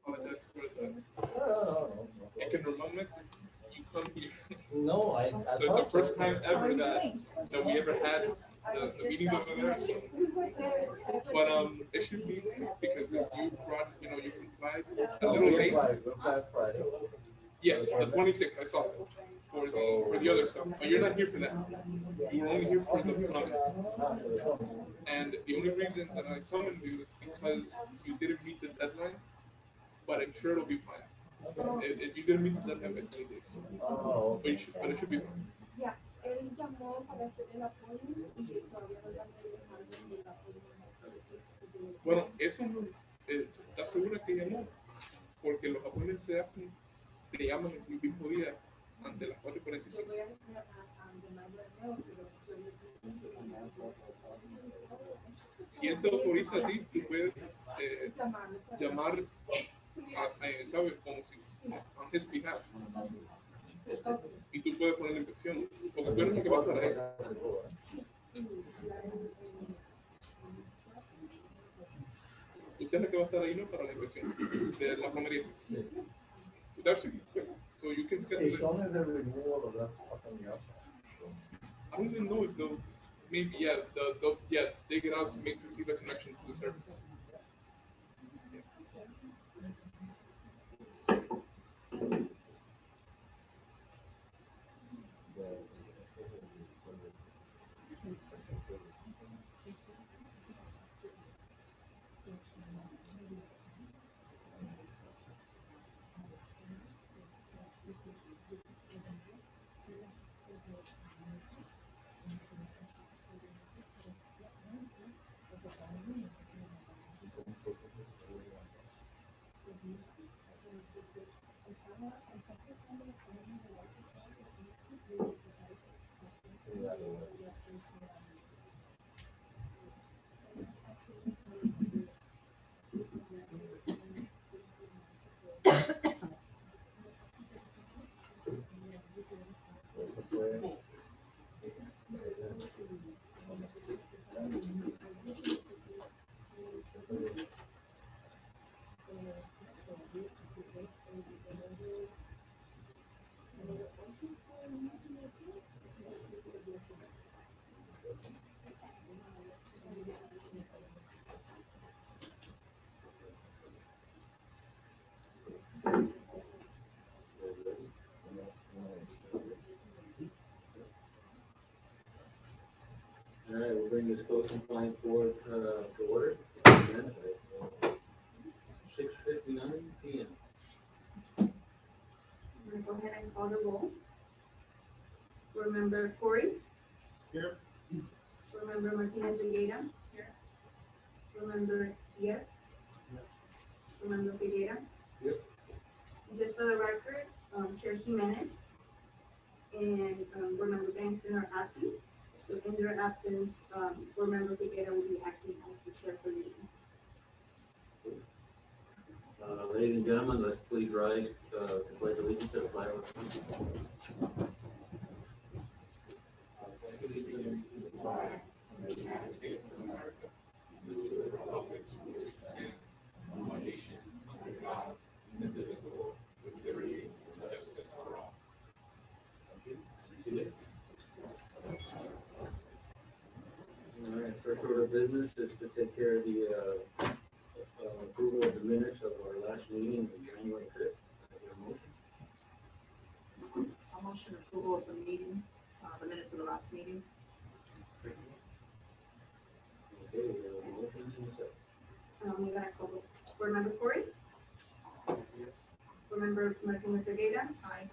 Apologize for the economic moment. You come here. No, I So it's the first time ever that we ever had the meetings over there. But it should be because since you brought, you complied a little late. Friday. Yes, the 26th, I saw it for the other stuff. But you're not here for that. You were only here for the comment. And the only reason that I summoned you is because you didn't meet the deadline. But I'm sure it'll be fine. If you didn't meet the deadline by 20 days. Oh, But it should be fine. Bueno, eso no, ¿estás segura que llamó? Porque los apoyos se hacen, te llaman el mismo día, ante las 4:45. Si él te autoriza a ti, tú puedes llamar, ¿sabes? Como si, antes fijar. Y tú puedes poner la infección. Porque tú eres el que va a estar ahí. Usted es el que va a estar ahí, ¿no? Para la infección de la romería. That should be quick. So you can schedule it. It's only the renewal of that stuff on the outside. I don't even know if they'll, maybe, they get out to make to see the connection to the service. All right, we'll bring this close compliance board to order. 6:59 p.m. I'm gonna go ahead and call the roll. Remember Corey? Here. Remember Martinez Reguera? Here. Remember Diaz? Remember Figuera? Yep. Just for the record, Chair Jimenez and Remember Bangston are absent. So in their absence, Remember Figuera will be acting as the chair for the meeting. Ladies and gentlemen, let's please rise to pledge allegiance to the flag of the country. Allegiance to the flag of the United States of America, to the republic which stands one nation under God, indivisible, with liberty and justice for all. All right, first order of business is to take care of the approval of the minutes of our last meeting on January 5th. I'll motion approval of the meeting, the minutes of the last meeting. Okay, we have a motion and a second. We gotta call. Remember Corey? Yes. Remember Martinez Reguera? Aye.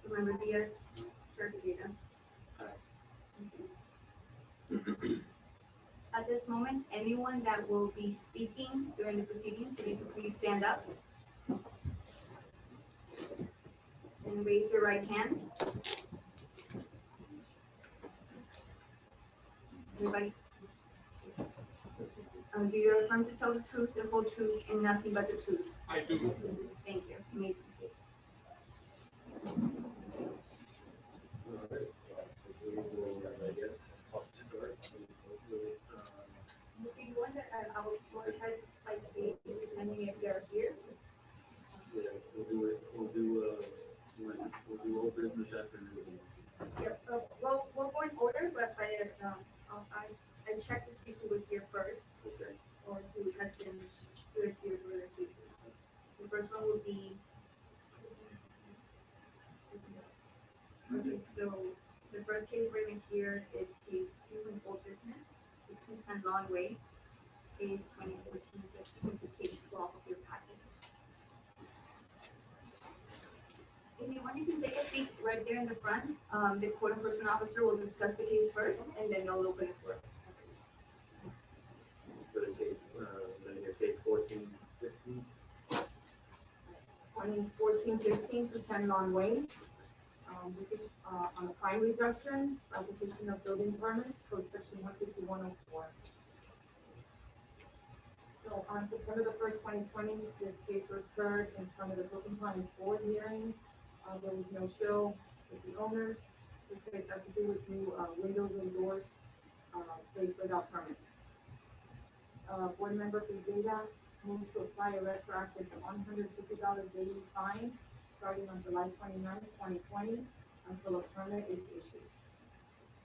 Remember Diaz? Chair Figuera? At this moment, anyone that will be speaking during the proceedings, if you could please stand up. and raise your right hand. Everybody? Do you affirm to tell the truth, the whole truth, and nothing but the truth? I do. Thank you. You may proceed. Alright, we will, I guess, start. If you want to, I will go ahead, like, depending if they're here. Yeah, we'll do old business afternoon. Yep, we'll go in order, but I checked to see who was here first, Okay. or who is here for the cases. The first one will be. Okay, so the first case we're going to hear is case 2 in old business, the 210 Long Way, case 2014-15, which is case 12 of your package. If you want, you can take a seat right there in the front. The court enforcement officer will discuss the case first, and then they'll open it for. For the case, case 14, 15. 2014-15 to 10 Long Way. This is on a crime reduction, application of building permits, code section 15104. So on September the 1st, 2020, this case was heard in front of the Brooklyn County Board hearing. There was no show with the owners. This case has to do with new windows and doors placed without permits. Board member Figueira moved to apply a retroactive $150 daily fine starting on July 29, 2020 until a permit is issued.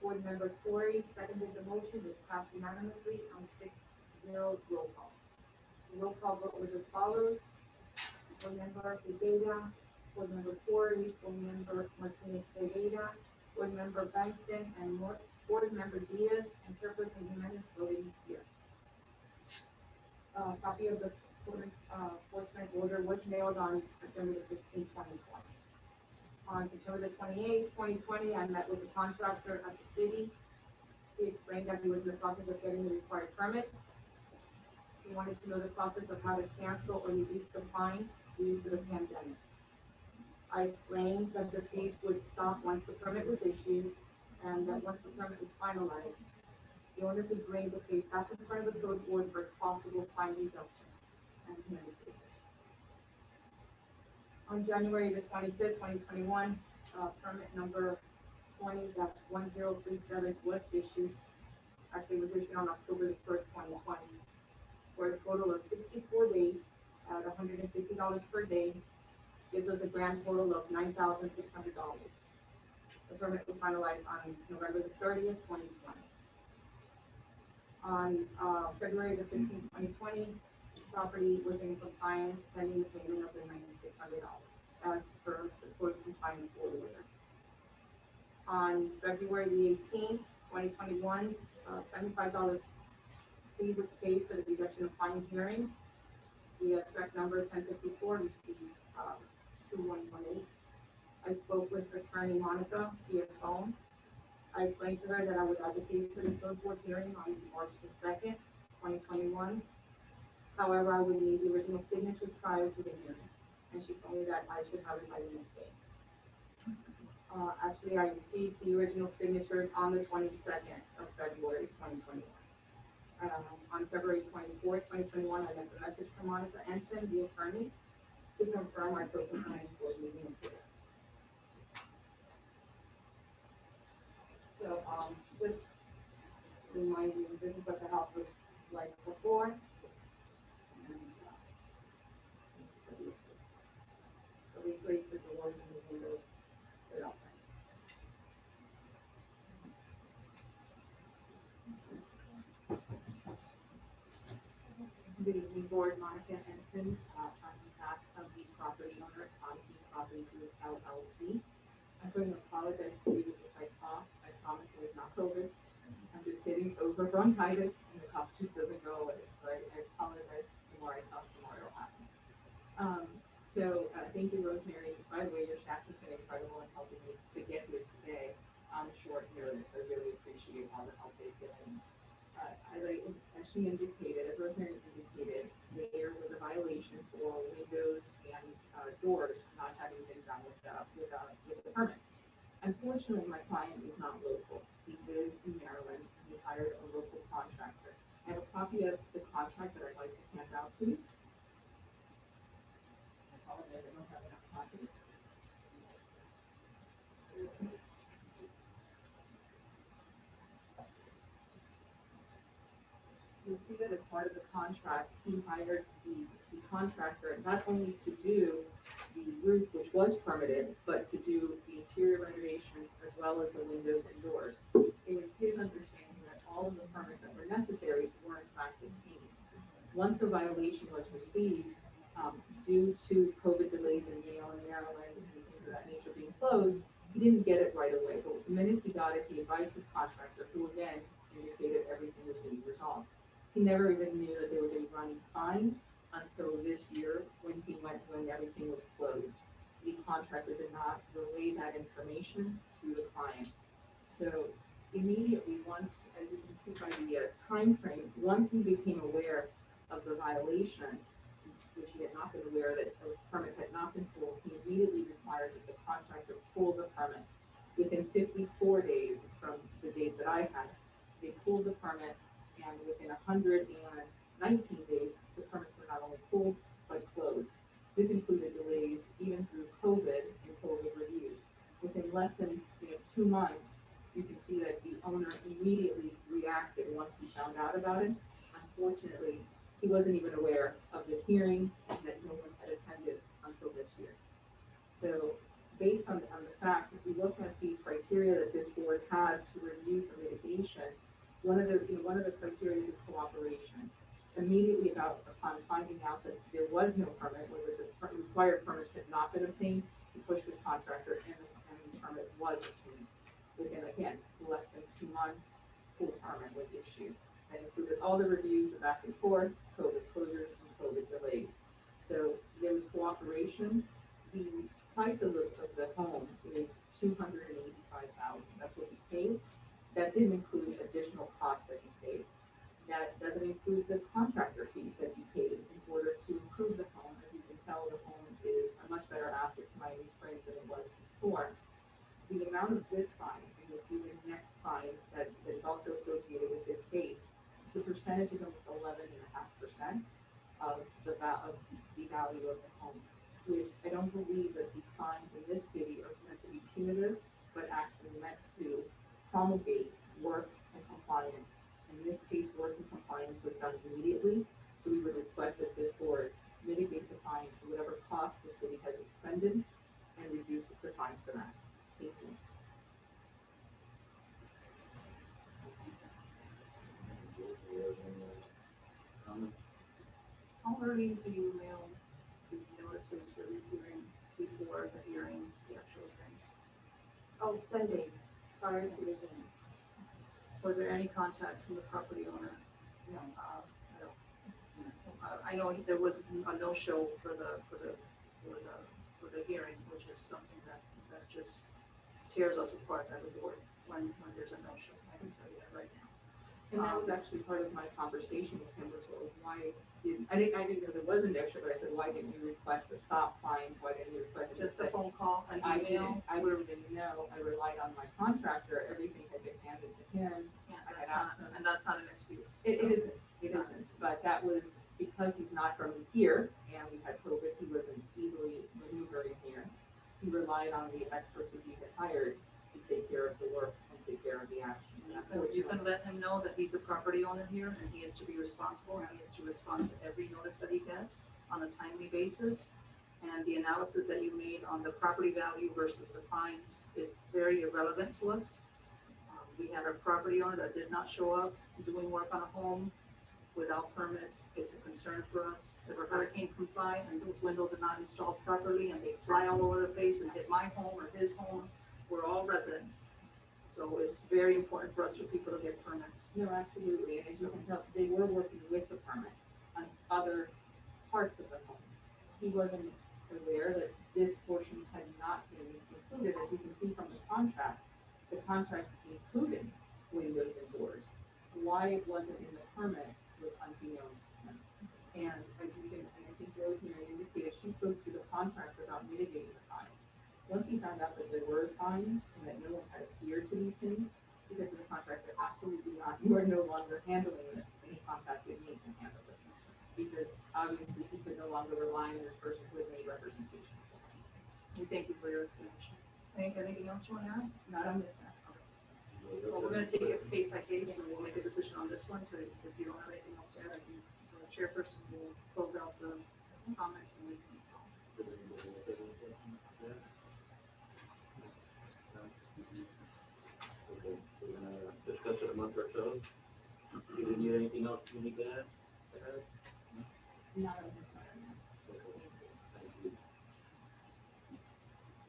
Board member Corey seconded the motion, which passed unanimously on 6-0 roll call. The roll call vote was as follows. Board member Figueira, Board member Corey, Board member Martinez Figueira, Board member Bankston, and Board member Diaz, and Chairperson Jimenez voting yes. Copy of the enforcement order was mailed on September the 15th, 2020. On September the 28th, 2020, I met with the contractor at the city. He explained that he was in the process of getting the required permits. He wanted to know the process of how to cancel or reduce the fines due to the pandemic. I explained that the fees would stop once the permit was issued, and that once the permit was finalized, the owner could bring the case back in front of the code board for possible fine reduction. And he understood. On January the 25th, 2021, permit number 20-1037 was issued. Actually, it was issued on October the 1st, 2020, for a total of 64 days at $150 per day. Gives us a grand total of $9,600. The permit was finalized on November the 30th, 2020. On February the 15th, 2020, property was in compliance pending the payment of the $9,600 as per the court compliance order. On February the 18th, 2021, $75 fee was paid for the reduction of fine hearing. The track number 1054 received 2118. I spoke with attorney Monica via phone. I explained to her that I would advocate for the code board hearing on March the 2nd, 2021. However, I would need the original signatures prior to the hearing, and she told me that I should have it by the next day. Actually, I received the original signatures on the 22nd of February, 2021. On February 24th, 2021, I left a message from Monica Ensign, the attorney, to confirm our code compliance board meeting today. So, just to remind you, this is what the house was like before. And, so we placed the doors and the windows without them. Good evening, board. Monica Ensign, on behalf of the property owner, Odyssey Property Group LLC. I'm going to apologize to you if I cough. I promise it is not COVID. I'm just getting over bronchitis, and the cough just doesn't go away. So I apologize. The more I talk, the more it'll happen. Thank you, Rosemary. By the way, your staff has been incredible in helping me to get here today on short notice. I really appreciate all the help they've given. As she indicated, as Rosemary indicated, there was a violation for windows and doors not having been done without Unfortunately, my client is not local. He lives in Maryland, and he hired a local contractor. I have a copy of the contract that I'd like to hand out to you. I apologize, I don't have enough copies. You'll see that as part of the contract, he hired the contractor not only to do the roof, which was permitted, but to do the interior renovations as well as the windows and doors. It was his understanding that all of the permits that were necessary were in fact obtained. Once a violation was received, due to COVID delays in Yale and Maryland and things of that nature being closed, he didn't get it right away, but the minute he got it, he advised his contractor, who again indicated everything was being resolved. He never even knew that there was a running fine until this year when everything was closed. The contractor did not relay that information to the client. So immediately, once, as you can see by the time frame, once he became aware of the violation, which he had not been aware that the permit had not been pulled, he immediately required that the contractor pull the permit. Within 54 days from the dates that I had, they pulled the permit, and within 119 days, the permits were not only pulled, but closed. This included delays even through COVID and COVID reviews. Within less than 2 months, you can see that the owner immediately reacted once he found out about it. Unfortunately, he wasn't even aware of the hearing that no one had attended until this year. So based on the facts, if we look at the criteria that this board has to review for mitigation, one of the criteria is cooperation. Immediately upon finding out that there was no permit, or that the required permits had not been obtained, he pushed his contractor and the permit was obtained. Within, again, less than 2 months, full permit was issued. That included all the reviews, the back and forth, COVID closures, and COVID delays. So there was cooperation. The price of the home is $285,000. That's what he paid. That didn't include additional costs that he paid. That doesn't include the contractor fees that he paid in order to improve the home. As you can tell, the home is a much better asset to Miami Springs than it was before. The amount of this fine, and you'll see the next fine that is also associated with this case, the percentage is almost 11.5% of the value of the home, which I don't believe that the fines in this city are meant to be punitive, but actually meant to promulgate work and compliance. In this case, work and compliance was done immediately, so we would request that this board mitigate the fine to whatever cost the city has expended and reduce the fines to that. Thank you. How early do you mail the notices for these hearings before the hearing, the actual hearing? Oh, 10 days prior to the hearing. Was there any contact from the property owner? No. No. I know there was a no-show for the hearing, which is something that just tears us apart as a board when there's a no-show. I can tell you that right now. And that was actually part of my conversation with him, was why I didn't know there was a no-show, but I said, why didn't you request a stop fines? Why didn't you request Just a phone call, an I email? didn't, I really didn't know. I relied on my contractor. Everything had been handed to him. Yeah, I that's had not, asked him. and that's not an excuse. It So, isn't, it isn't, but that was because he's not from here and we had COVID, he wasn't easily maneuvering here. He relied on the experts who he had hired to take care of the work and take care of the action. And You can let him know that he's a property owner here and he is to be responsible and he is to respond to every notice that he gets on a timely basis. And the analysis that you made on the property value versus the fines is very irrelevant to us. We had a property owner that did not show up doing work on a home without permits. It's a concern for us. If a hurricane comes by and those windows are not installed properly and they fly all over the place and hit my home or his home, we're all residents. So it's very important for us for people to get permits. No, absolutely, and as you can tell, they were working with the permit on other parts of the home. He wasn't aware that this portion had not been included, as you can see from the contract included windows and doors. Why it wasn't in the permit was unbeknownst to him. And as you can, and I think Rosemary indicated, she spoke to the contractor about mitigating the fines. Once he found out that there were fines and that no one had adhered to these things, he said to the contractor, absolutely not, you are no longer handling this, and he contacted me to handle this. Because obviously he could no longer rely on this person who had made representations to him. We thank you for your explanation. Anything else you want to add? Not on this matter. Well, we're gonna take it case by case, and we'll make a decision on this one, so if you don't have anything else to add, I think the chairperson will close out the comments and we can. Okay, we're gonna discuss it amongst ourselves. You didn't need anything else you need to add? Not on this matter. Okay, thank you.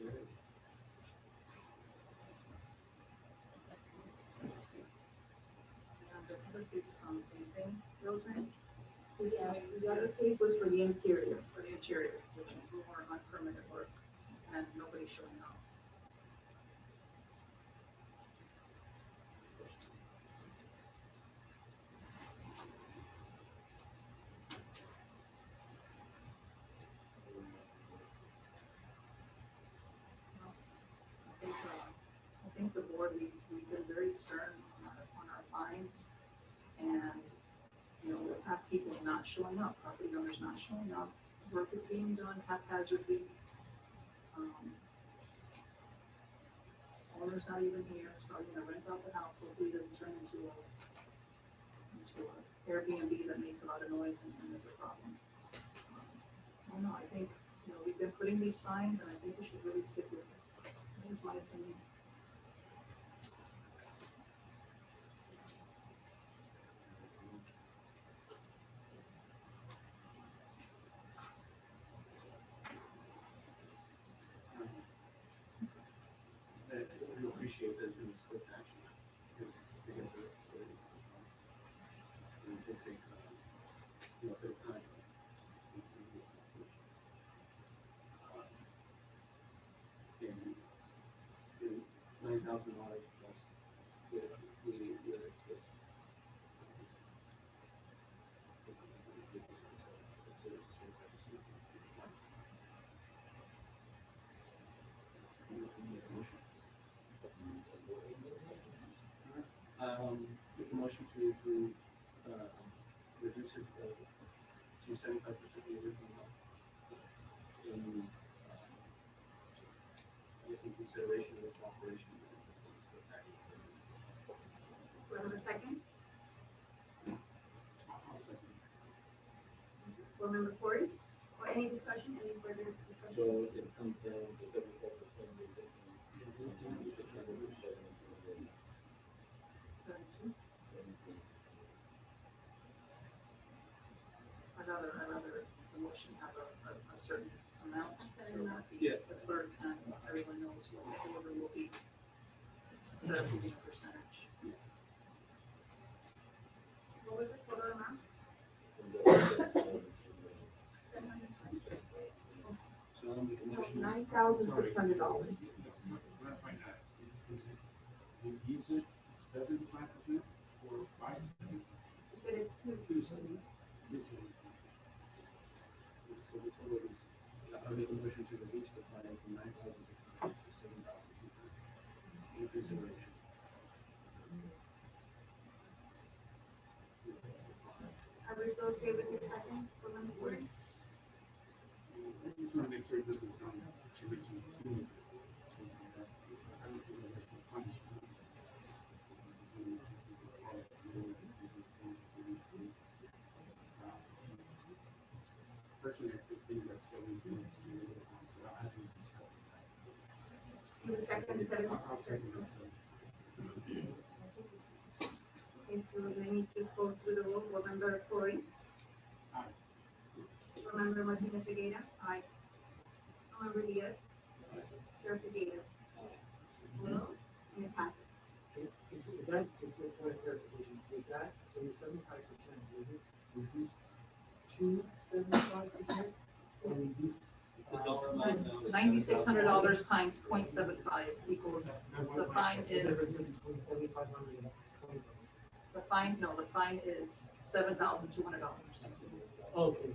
Alright. And the other case is on the same thing, Rosemary? The other case was for the interior. For the interior, which is more unpermitted work, and nobody's showing up. I think the board, we've been very stern on our fines, and, you know, we'll have people not showing up, property owners not showing up, work is being done haphazardly. Owner's not even here, it's probably gonna rent out the house, hopefully it doesn't turn into a Airbnb that makes a lot of noise and is a problem. I don't know, I think, you know, we've been putting these fines, and I think we should really stick with it. That is my opinion. We appreciate that in swift action. They get the, and they take, you know, their time. And $9,000 plus with make a motion to reduce it to 75% of the original amount. In, I guess in consideration of the cooperation. Do I have a second? I'll second. Board Member Corey, or any discussion, any further discussion? So it comes down to 74%. I'd rather the motion have a certain amount, so that Yeah. the clerk and everyone knows what the order will be, instead of giving a percentage. What was the total amount? So I'll make a motion. $9,600. Use it 75% or 5%? Is it a two? 2%. So the total is, I'll make a motion to reduce the fine from 9,600 to 7,200. In consideration. Are we still okay with your second, Board Member Corey? I just want to make sure it doesn't sound too punitive. I don't feel like that's a punishment. Personally, I still think that's 7 minutes. I think it's 7. You would second the seven? I'll second that. Okay, so let me just go through the roll. Board Member Corey? Aye. Board Member Martinez Reguera? Aye. Board Member Diaz? Chair Figueroa? Well, and it passes. Is that, just a point of clarification, is that, so your 75%, is it reduced to 75% or reduced? The dollar amount now is $9,600 times 0.75 equals, the fine The is, difference between 7,500 and 20,000. the fine is $7,200. Okay,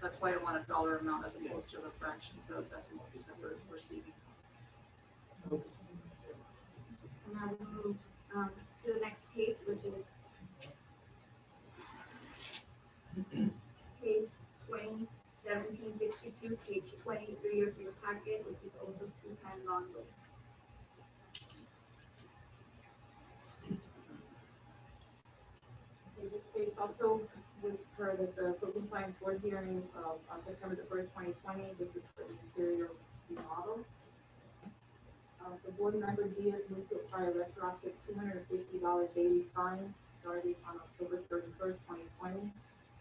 That's why I want a dollar amount as opposed to the fraction, the decimals that we're speaking. 23 of your packet, which is also 210 Longwood. In this case also was heard at the code compliance board hearing on September the first, 2020. This is for the interior remodel. So board member Diaz moved to apply a retroactive $250 daily fine starting on October 31st, 2020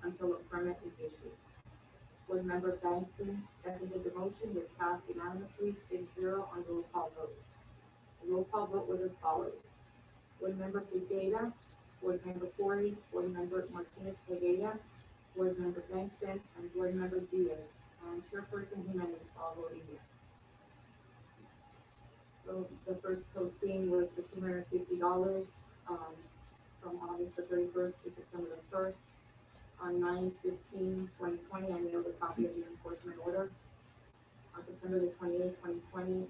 until a permit is issued. Board member Bankston seconded the motion with passed unanimously 6-0 on roll call vote. The roll call vote was as follows. Board member Figueira, board member Corey, board member Martinez Figueira, board member Bankston, and board member Diaz, and chairperson Jimenez all voting yes. So the first posting was the $250 from August the 31st to September the 1st. On 9/15/2020, I mailed a copy of the enforcement order. On September the 28th, 2020,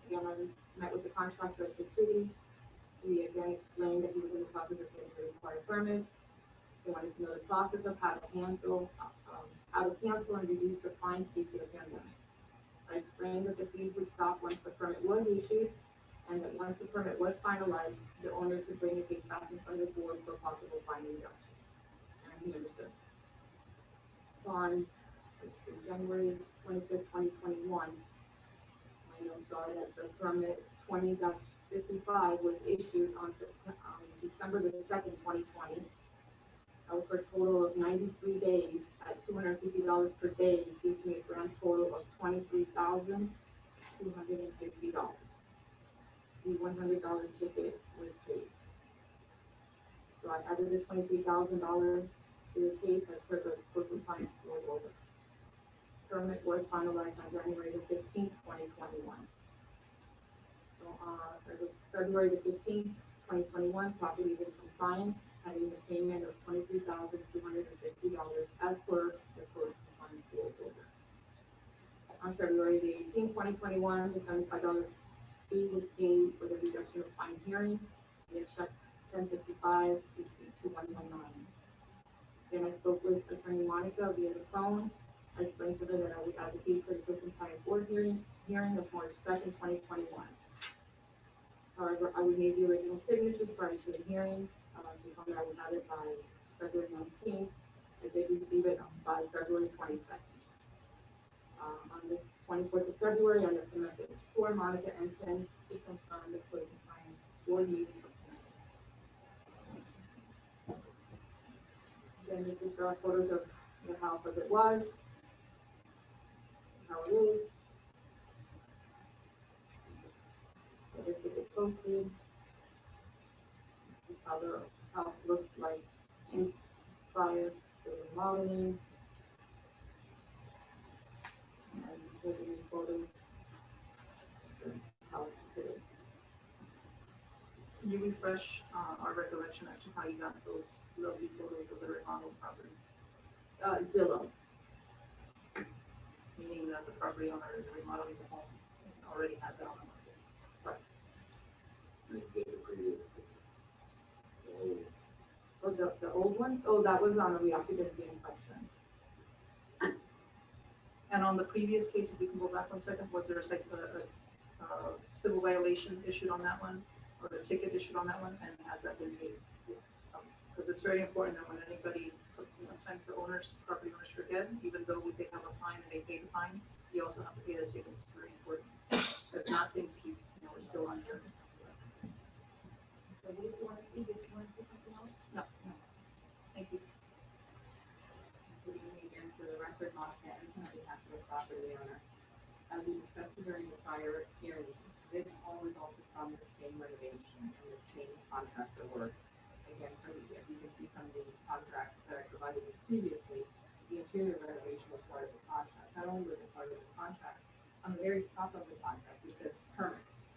again, I met with the contractor at the city. We again explained that he was in the process of getting the required permits. They wanted to know the process of how to cancel and reduce the fines due to the pandemic. I explained that the fees would stop once the permit was issued, and that once the permit was finalized, the owner could bring the case back in front of the board for possible fine reduction. And he understood. So on January 25th, 2021, my notes are that the permit 20-55 was issued on December the 2nd, 2020. That was for a total of 93 days at $250 per day, gives me a grand total of $23,250. The $100 ticket was paid. So I added the $23,000 to the case as per the code compliance board order. Permit was finalized on January the 15th, 2021. So February the 15th, 2021, property is in compliance, having the payment of $23,250 as per the code compliance board order. On February the 18th, 2021, the $75 fee was paid for the reduction of fine hearing. The check 1055 receipt 2119. Then I spoke with Attorney Monica via the phone. I explained to her that I would add the case for the code compliance board hearing of March 2nd, 2021. However, I would need the original signatures prior to the hearing. She told me I would have it by February 19th. I did receive it by February 22nd. On the 24th of February, I left a message for Monica Ensign to confirm the code compliance board meeting for tonight. Then this is photos of the house as it was, how it is. The ticket posted. This is how the house looked like in prior to the remodeling. And here's the photos of the house today. Can you refresh our recollection as to how you got those lovely photos of the remodeled property? Zillow. Meaning that the property owner is remodeling the home and already has it on the market. Oh, the old ones? Oh, that was on the reoccupancy inspection. And on the previous case, if we can go back 1 second, was there a civil violation issued on that one? Or a ticket issued on that one? And has that been paid? Because it's very important that when anybody, sometimes the property owners forget, even though they have a fine and they pay the fine, you also have to pay the ticket. It's very important. If not, things keep, it's still under. So do you want to see something else? No. Thank you. Good evening again. For the record, Monica Ensign on behalf of the property owner. As we discussed during the prior hearing, this all resulted from the same renovation and the same contractor work. Again, as you can see from the contract that I provided you previously, the interior renovation was part of the contract. Not only was it part of the contract, on the very top of the contract, it says permits.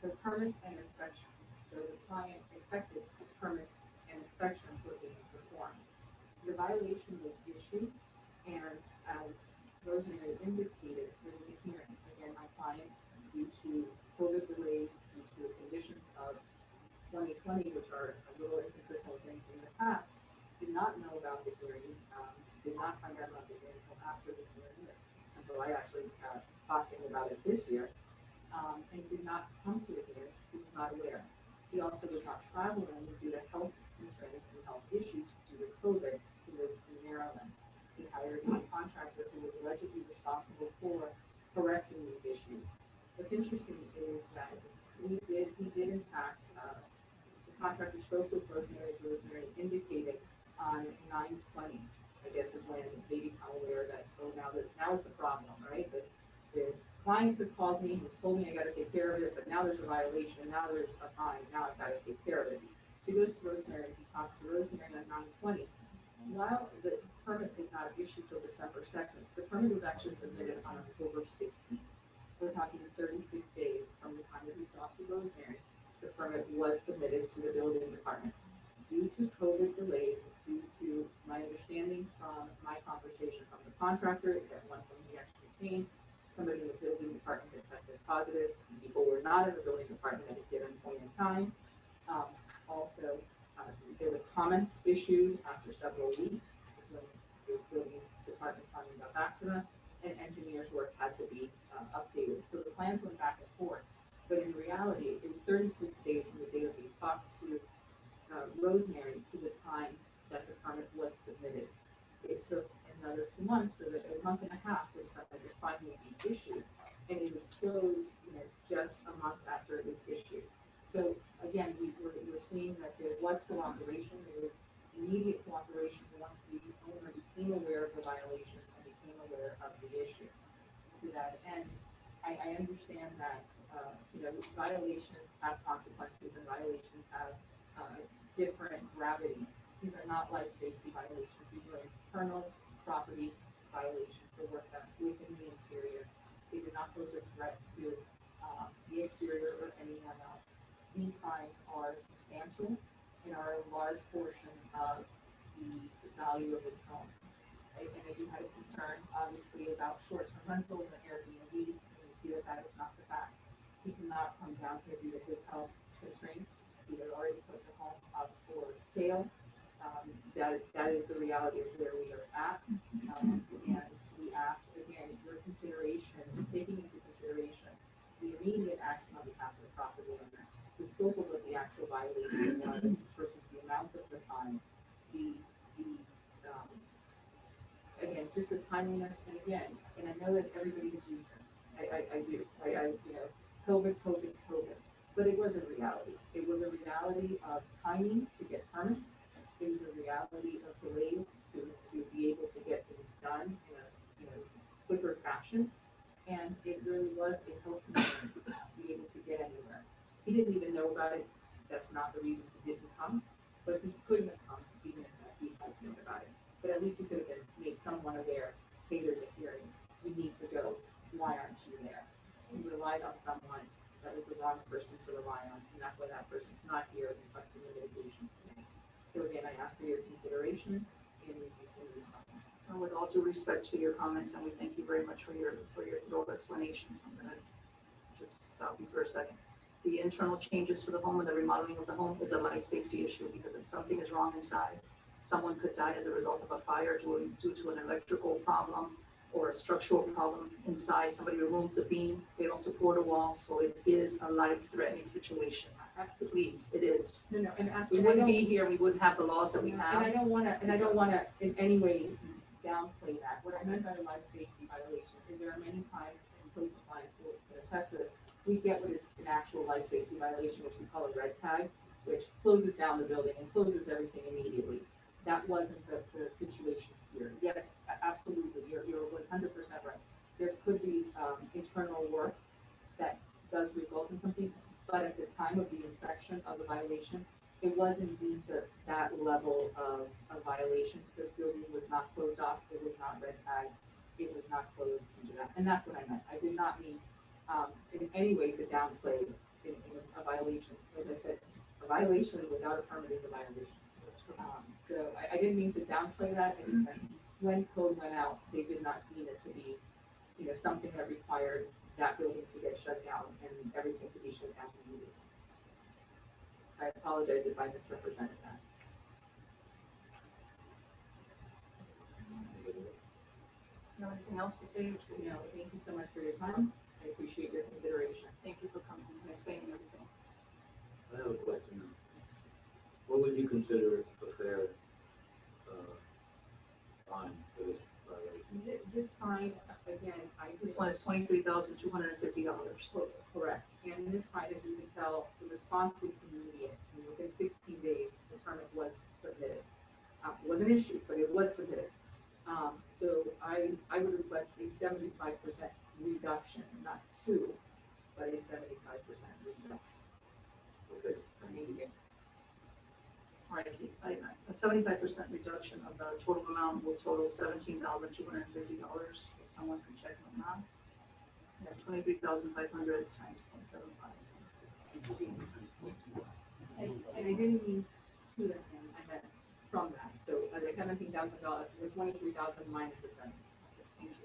So permits and inspections. So the client expected permits and inspections were being performed. The violation was issued, and as Rosemary indicated, there was a hearing. Again, my client, due to COVID delays, due to conditions of 2020, which are a little inconsistent with anything in the past, did not know about the hearing, did not find out about the hearing until after the hearing, so I actually, talked to him about it this year, and did not come to it here, he was not aware. He also was not traveling due to health constraints and health issues due to COVID. He lives in Maryland. He hired a contractor who was allegedly responsible for correcting these issues. What's interesting is that he did in fact, the contractor spoke with Rosemary, as Rosemary indicated, on 9/20, I guess is when they become aware that, oh, now it's a problem, right? The client has called me, he's told me I gotta take care of it, but now there's a violation, now there's a fine, now I've gotta take care of it. So he goes to Rosemary, he talks to Rosemary on 9/20. While the permit did not issue till December 2nd, the permit was actually submitted on October 16th. We're talking 36 days from the time that we talked to Rosemary. The permit was submitted to the building department. Due to COVID delays, due to my understanding from my conversation from the contractor, is that one thing he actually came, somebody in the building department had tested positive, people were not in the building department at a given point in time. Also, there were comments issued after several weeks when the building department finally got back to them, and engineers' work had to be updated. So the plans went back and forth. But in reality, it was 36 days from the day that we talked to Rosemary to the time that the permit was submitted. It took another 2 months, or a month and a half, for the permit to finally be issued, and it was closed, just a month after it was issued. So again, we're seeing that there was cooperation, there was immediate cooperation once the owner became aware of the violations and became aware of the issue. To that end, I understand that, violations have consequences and violations have different gravity. These are not life safety violations. These are internal property violations for work done within the interior. They do not pose a threat to the exterior or anyone else. These fines are substantial and are a large portion of the value of this home. And if you had a concern, obviously, about short-term rentals and Airbnbs, and you see that that is not the fact. He cannot come down here due to his health constraints. He had already put the home up for sale. That is the reality of where we are at. And we ask, again, your consideration, taking into consideration the immediate action on behalf of the property owner, the scope of what the actual violation was versus the amount of the fine, again, just the timeliness, and again, and I know that everybody has used this. I do. COVID, but it was a reality. It was a reality of timing to get permits. It was a reality of delays to be able to get things done in a quicker fashion. And it really was a health concern to be able to get anywhere. He didn't even know about it. That's not the reason he didn't come, but he couldn't have come even if he had known about it. But at least he could have made someone aware, hey, there's a hearing, you need to go, why aren't you there? He relied on someone that was the wrong person to rely on, and that's why that person's not here requesting the mitigation today. So again, I ask for your consideration in reducing these fines. And with all due respect to your comments, and we thank you very much for your thorough explanations, I'm gonna just stop you for a second. The internal changes to the home and the remodeling of the home is a life safety issue, because if something is wrong inside, someone could die as a result of a fire due to an electrical problem or a structural problem inside. Somebody removes a beam, they don't support a wall, so it is a life-threatening situation. Please, it is. No, and We wouldn't be here, we wouldn't have the laws that we And have. I don't wanna in any way downplay that. What I meant by the life safety violation is there are many times in code compliance will attest that we get what is an actual life safety violation, which we call a red tag, which closes down the building and closes everything immediately. That wasn't the situation here. Yes, absolutely, you're 100% right. There could be internal work that does result in something, but at the time of the inspection of the violation, it was indeed to that level of a violation. The building was not closed off, it was not red tagged, it was not closed into that, and that's what I meant. I did not mean in any way to downplay in a violation. Like I said, a violation without a permit is a violation. So I didn't mean to downplay that. I just meant when code went out, they did not deem it to be, something that required that building to get shut down and everything to be shut down immediately. I apologize if I misrepresented that. you have anything else to say? Or say, No, thank you so much for your time. I appreciate your consideration. thank you for coming and explaining everything. I have a question. What would you consider a fair, fine for this violation? This fine, again, This one is $23,250. Correct. And this fine, as you can tell, the response was immediate. And within 16 days, the permit was submitted. It wasn't issued, but it was submitted. So I would request a 75% reduction, not 2, but a 75% reduction. Okay. Immediate. All right, a 75% reduction of the total amount will total $17,250. If someone can check on that. Yeah, 23,500 times 0.75. And I didn't mean to that, I meant from that. So the $17,000, the 23,000 minus the 17. Thank you.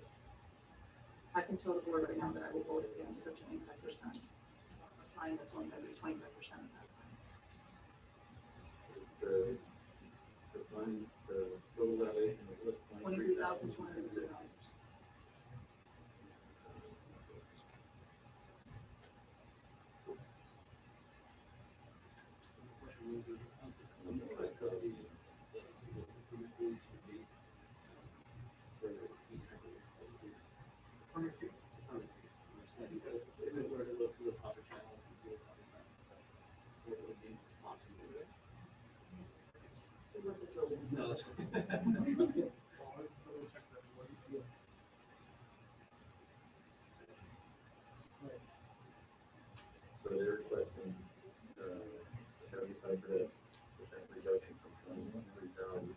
I can tell the board right now that I will vote against the 25%. Fine, that's only going to be 25% of that. The fine, the total violation is what? $23,250. No, that's So they're requesting, 75% reduction from 23,000,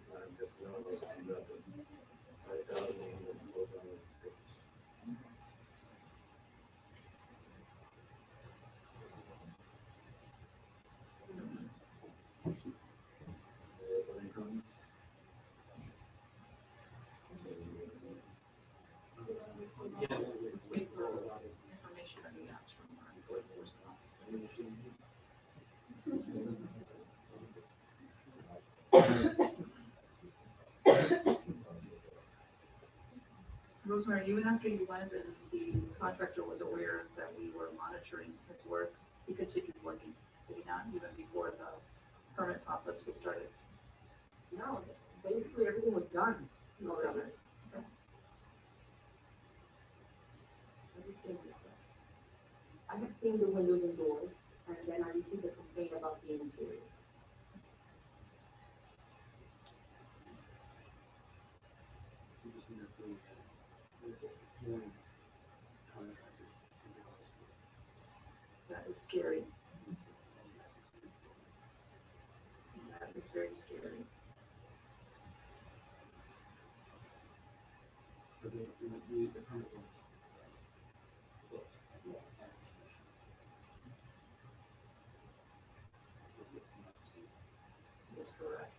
yeah. Let's wait for information that we asked from our employee correspondence. Rosemary, even after you went and the contractor was aware that we were monitoring his work, he continued working, did he not, even before the permit process was started? No, basically everything was done. He was done. Everything was done. I had seen the windows and doors, and then I received a complaint about the interior. So just need to prove that it's a foreign contractor. That is scary, that is very scary. But the permit was closed. That's correct.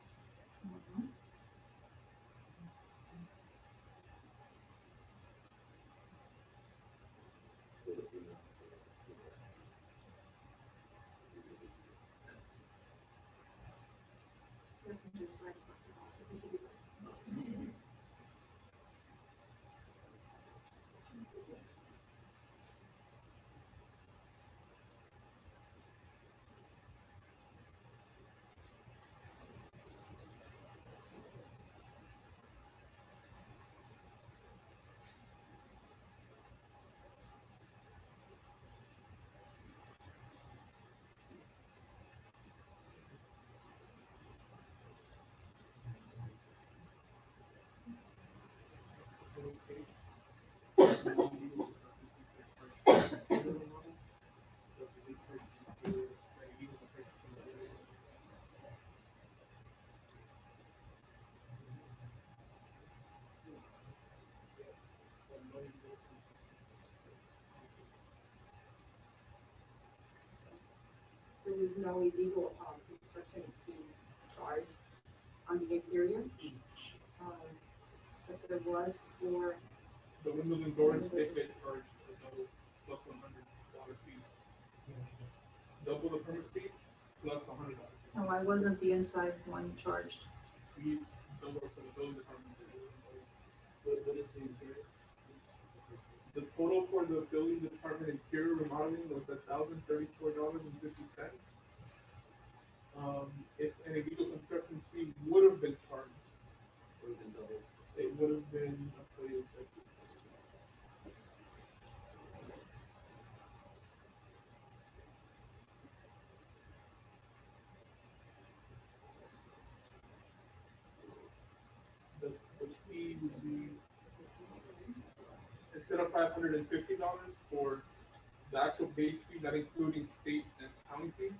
Just right across the hall, so it should be right. There was no illegal, construction fees charged on the interior. But there was for, The windows and doors, they get charged a double plus $100 fee. Double the permit fee plus $100. And why wasn't the inside one charged? We don't work for the building department. What is the interior? The total for the building department interior remodeling was $1,034.50. If an illegal construction fee would have been charged, Would have been double. it would have been, I'll tell you exactly. The fee would be, instead of $550 for the actual base fee, not including state and county fees,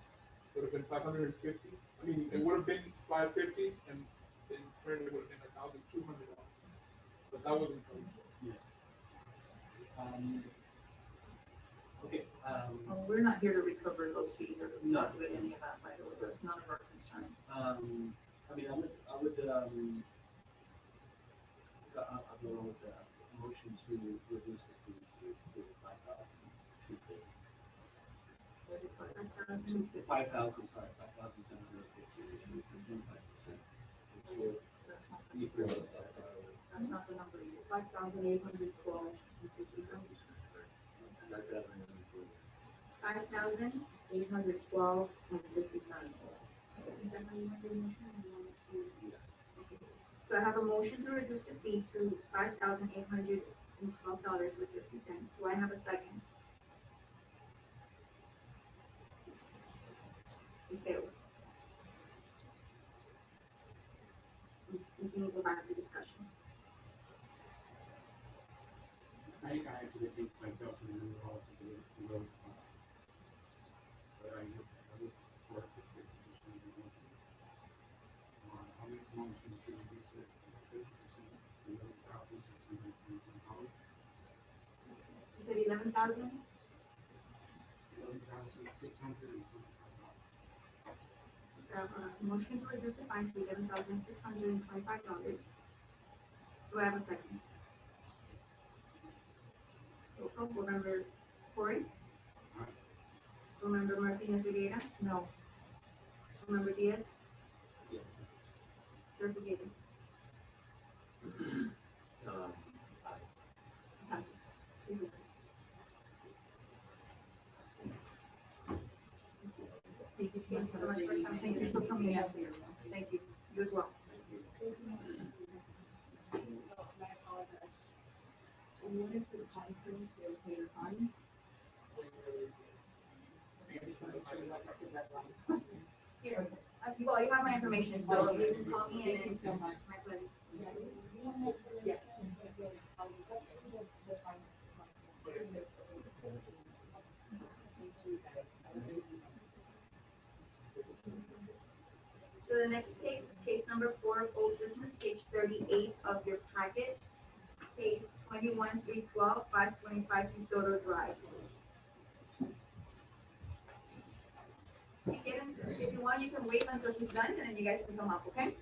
would have been 550. I mean, it would have been 550, and in turn it would have been $1,200. But that wasn't covered. Okay, Well, we're not here to recover those fees or No. not with any of that, by the way, that's none of our concern. I mean, I would, I'll go along with the motion to reduce the fees to $5,000, sorry, $5,750, which is 25%. Which will That's not the, equal, that's not the number you. 5,812. $5,812.50. Is that how you want the motion? Or you want it to- Okay. So I have a motion to reduce the fee to $5,812.50. Do I have a second? It fails. We can go back to discussion. I actually think $5,000 is too low. But I would work with the commission. I'll make a motion to reduce it to 11,625. You said 11,000? $11,625. Motion to reduce the fine to $11,625. Do I have a second? Roll call, Board Member Corey? Aye. Board Member Martinez Rivera? No, Board Member Diaz? Yeah. Chair Figueroa? Aye. Passes. thank you so much for coming, thank you for coming out here, thank you, you as well. I apologize. And what is the time frame to pay your fines? Here, well, you have my information, so you can call me and Thank then. you so much. My pleasure. Yes. So the next case is case number 4 of old business, page 38 of your packet. Case 21-312, 525 DeSoto Drive. If you want, you can wait until he's done, and then you guys can come up, okay?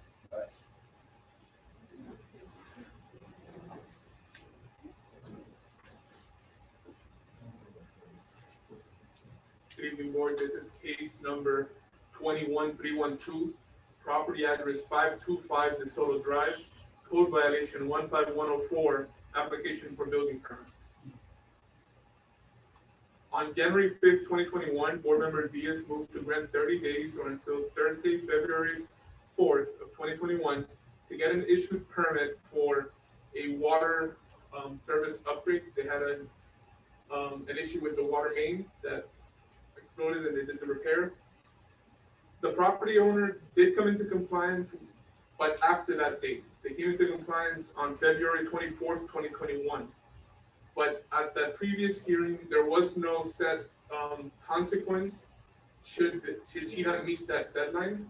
Good evening, board. This is case number 21312, property address 525 DeSoto Drive, code violation 15104, application for building permit. On January 5th, 2021, board member Diaz moved to grant 30 days or until Thursday, February 4th of 2021 to get an issued permit for a water service upgrade. They had an issue with the water main that exploded and they did the repair. The property owner did come into compliance, but after that date, they came into compliance on February 24th, 2021. But at that previous hearing, there was no set consequence should she not meet that deadline.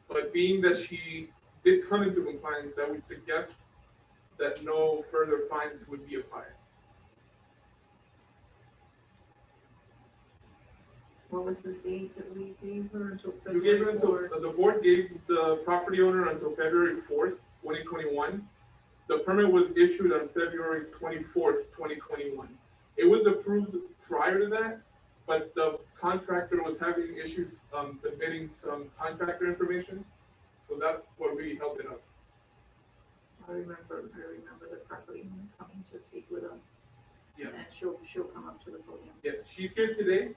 But being that she did come into compliance, I would suggest that no further fines would be applied. What was the date that we gave her until You gave her February until, 4th? the board gave the property owner until February 4th, 2021. The permit was issued on February 24th, 2021. It was approved prior to that, but the contractor was having issues submitting some contractor information. So that's what really held it up. I remember the property owner coming to speak with us. Yes. And she'll come up to the podium. Yes, she's here today.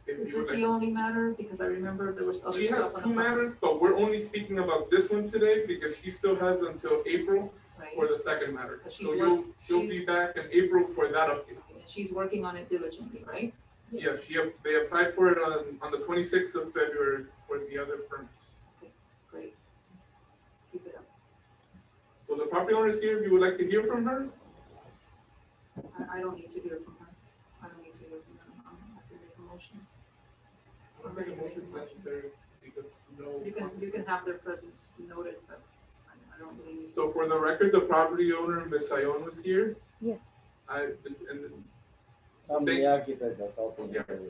If Is you would this like. the only matter? Because I remember there was other She has stuff on two the. matters, but we're only speaking about this one today because she still has until April for Right, the second matter. But So she's she'll she's- be back in April for that update. and she's working on it diligently, right? Yes, they applied for it on the 26th of February for the other permits. Great. Keep it up. So the property owner is here. If you would like to hear from her, I don't need to hear from her. I don't need to hear from her. I'm happy to make a motion. I don't think a motion is necessary because You can have their presence noted, but I don't really need. So for the record, the property owner, Ms. Sion, was here. Yes, And I'm Thank- the architect, that's all.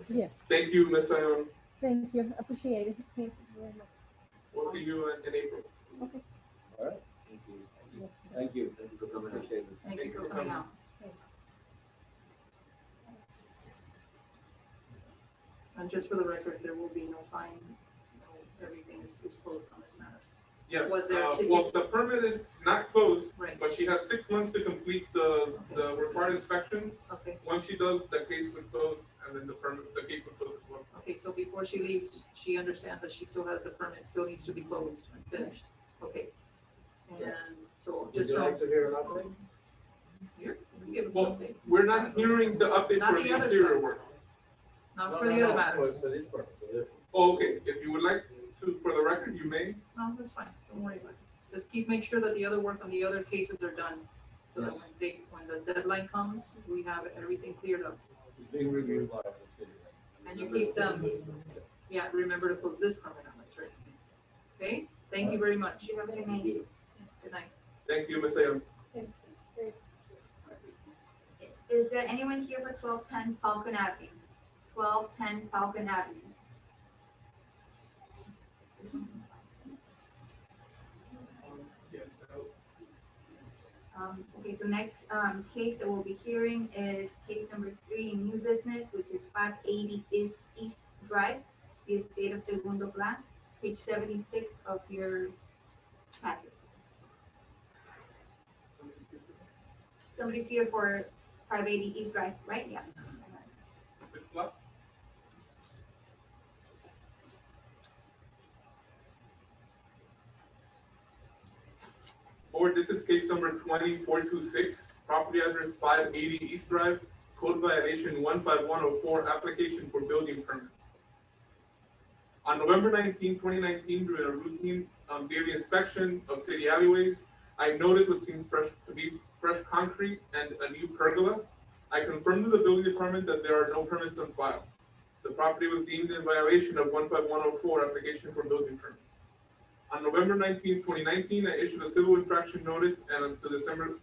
yes, thank you, Ms. Sion. thank you, appreciate it, thank you very much. We'll see you in April. Okay. All right, thank you. Thank you for coming, appreciate it. Thank you for coming out. And just for the record, there will be no fine. No, everything is closed on this matter. Yes, Was there a well, ticket? the permit is not closed, Right, but she has 6 months to complete the required inspections. okay. Once she does, the case would close, and then the case would close as well. Okay, so before she leaves, she understands that she still has the permit, still needs to be closed and finished. Okay. And so Would just you from like to hear an update? here, give us an Well, update. we're not hearing the update Not for the the other interior stuff. work. Not for the other matters. For this part, for this. Oh, okay, if you would like to, for the record, you may. No, that's fine. Don't worry about it. Just make sure that the other work on the other cases are done. So that Yes. when the deadline comes, we have everything cleared up. It's being reviewed by the city. And you keep them, yeah, remember to close this permit on it, right? Okay, thank you very much. You have a good night. Good night. Thank you, Ms. Ayon. Is there anyone here for 1210 Falcon Avenue? 1210 Falcon Avenue. Yes, Okay, so next, case that we'll be hearing is case number 3 in new business, which is 580 East Drive, the estate of Segundo Plan, page 76 of your packet. Somebody's here for 580 East Drive, right? Yeah. Ms. Black? Board, this is case number 20426, property address 580 East Drive, code violation 15104, application for building permit. On November 19, 2019, during a routine daily inspection of city alleyways, I noticed what seemed to be fresh concrete and a new pergola. I confirmed with the building department that there are no permits on file. The property was deemed in violation of 15104, application for building permit. On November 19, 2019, I issued a civil infraction notice and until December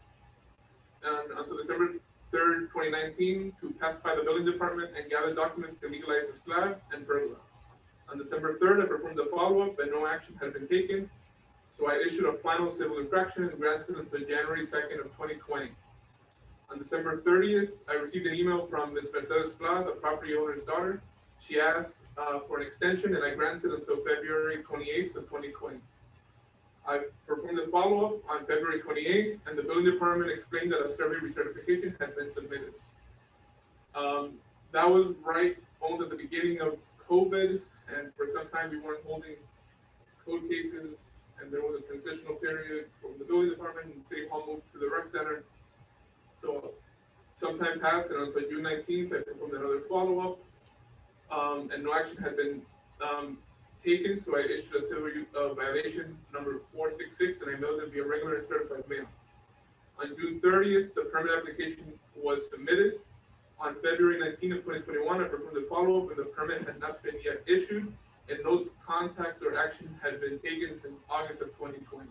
3rd, 2019, to pacify the building department and gather documents to legalize the slab and pergola. On December 3rd, I performed a follow-up, but no action had been taken. So I issued a final civil infraction and granted until January 2nd of 2020. On December 30th, I received an email from Ms. Mercedes Pla, the property owner's daughter. She asked for an extension and I granted until February 28th of 2020. I performed a follow-up on February 28th and the building department explained that a survey recertification had been submitted. That was right almost at the beginning of COVID, and for some time we weren't holding code cases, and there was a transitional period from the building department and City Hall moved to the rec center. So some time passed, and until June 19th, I performed another follow-up, and no action had been taken, so I issued a civil violation number 466, and I mailed it via regular and certified mail. On June 30th, the permit application was submitted. On February 19th of 2021, I performed a follow-up, and the permit had not been yet issued, and no contact or action had been taken since August of 2020.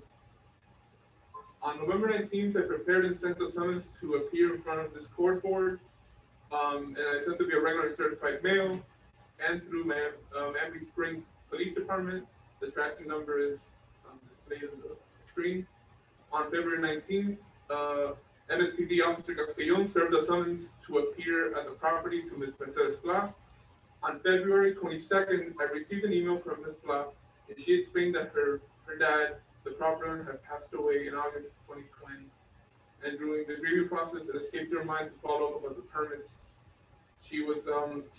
On November 19th, I prepared and sent a summons to appear in front of this court board, and I sent it via regular and certified mail and through my Miami Springs Police Department. The tracking number is displayed on the screen. On February 19th, MSPD Officer Castellon served a summons to appear at the property to Ms. Mercedes Pla. On February 22nd, I received an email from Ms. Pla, and she explained that her dad, the property owner, had passed away in August of 2020. and during the review process, it escaped her mind to follow up about the permits. She was,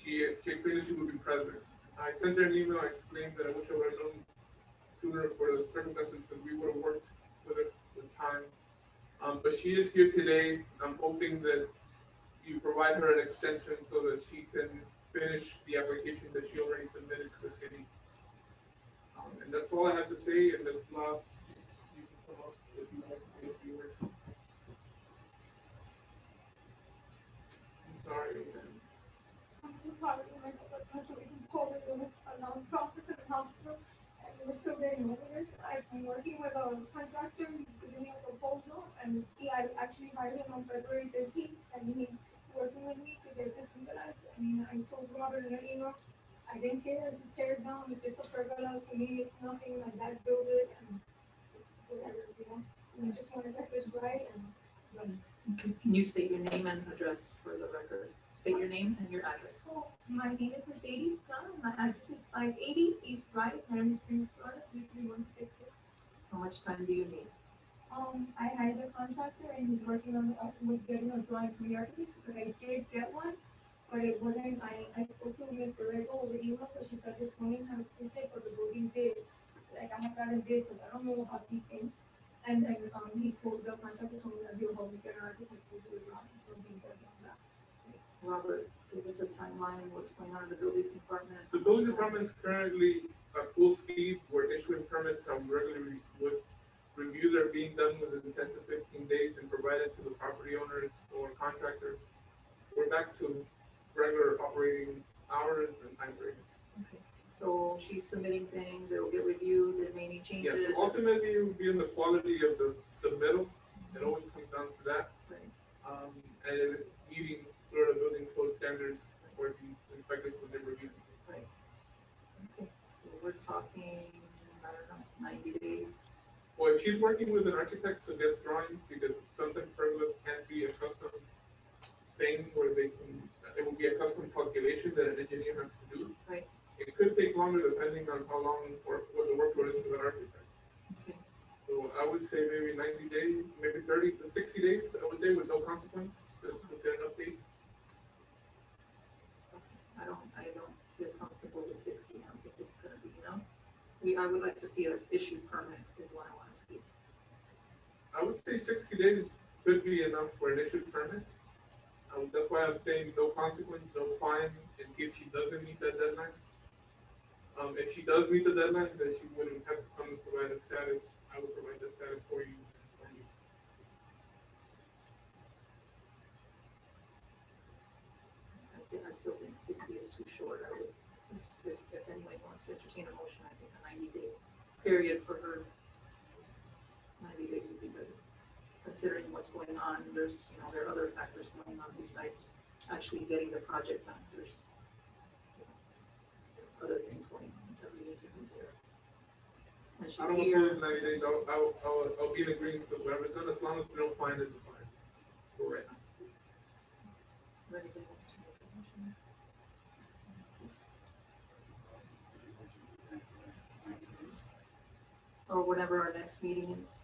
she explained that she would be present. I sent her an email, I explained that I wish I would have known sooner for the circumstances, because we would have worked with it with time. But she is here today. I'm hoping that you provide her an extension so that she can finish the application that she already submitted to the city. And that's all I have to say, and that's not, you can come up if you want to say a few words. I'm sorry. I'm so sorry, my country in Poland, there was a non-profit in the hospital, and we're still getting over this. I've been working with a contractor, he's giving me a proposal, and I actually hired him on February 13th, and he's working with me to get this legalized. I mean, I told Robert, and you know, I didn't care if it tears down, it's just a pergola, to me, it's nothing, my dad built it, and whatever, you know. We just want to get this right, and Can you state your name and address for the record? State your name and your address. So, my name is Mercedes Khan, my address is 580 East Drive, Miami Springs, Florida, 33166. How much time do you need? I hired a contractor and he's working on, with getting a drawing from the architect, because I did get one, but it wasn't, I spoke to Ms. Borrego over email, but she said this morning had approved it, but the building did. Like, I have gotten this, but I don't know about these things. And then, he told the contractor, told me that he'll help me get an architect to do the drawing, so he does on that. Robert, give us a timeline, what's going on in the building department? The building department is currently at full speed. We're issuing permits. Regularly would reviews are being done within 10 to 15 days and provided to the property owners or contractors. We're back to regular operating hours and time frames. Okay. So she's submitting things, it will get reviewed, there may need changes. Yes, ultimately it will be in the quality of the submittal. It always comes down to that. Right. And if it's meeting Florida building code standards or the inspectors when they review. Right. Okay, so we're talking, I don't know, 90 days. Well, if she's working with an architect to get drawings, because sometimes pergolas can't be a custom thing where they can, it will be a custom calculation that an engineer has to do. Right. It could take longer depending on how long or what the workload is for the architect. Okay. So I would say maybe 90 days, maybe 30 to 60 days, I would say, with no consequence, just to get an update. I don't feel comfortable with 60, I don't think it's gonna be enough. I would like to see an issued permit is what I wanna see. I would say 60 days could be enough for an issued permit. That's why I'm saying no consequence, no fine, in case she doesn't meet that deadline. If she does meet the deadline, then she wouldn't have to come and provide a status. I would provide the status for you. I still think 60 is too short. I would, if anyone wants to entertain a motion, I think a 90-day period for her. 90 days would be good. Considering what's going on, there's, there are other factors going on besides actually getting the project done. There's other things going on that we need to consider. And she's I don't here. oppose 90 days. I'll be in agreement with whatever's done as long as we don't find it fine. For right now. Anything else to make a motion? Or whenever our next meeting is,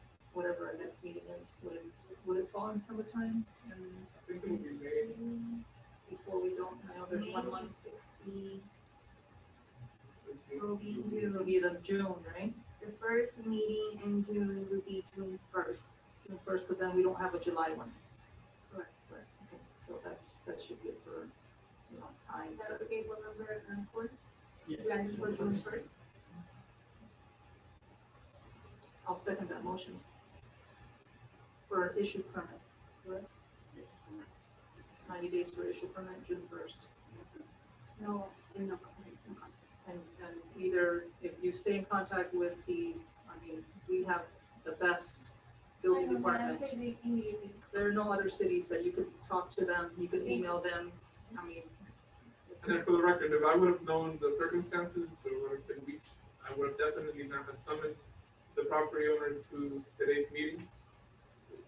would it fall in summertime? And I think it will be May. before we don't, I know there's 1 month. 60 will be June. It'll be the June, right? The first meeting in June will be June 1st. June 1st, because then we don't have a July one. Correct. Okay, so that should give her, time Is that to. okay, board member Ford? Yes. Planning for June 1st? I'll second that motion. For issue permit, correct? 90 days for issue permit, June 1st. No, no. And either if you stay in contact with we have the best building department. There are no other cities that you could talk to them, you could email them, And then for the record, if I would have known the circumstances or would have been reached, I would have definitely not have summoned the property owner to today's meeting.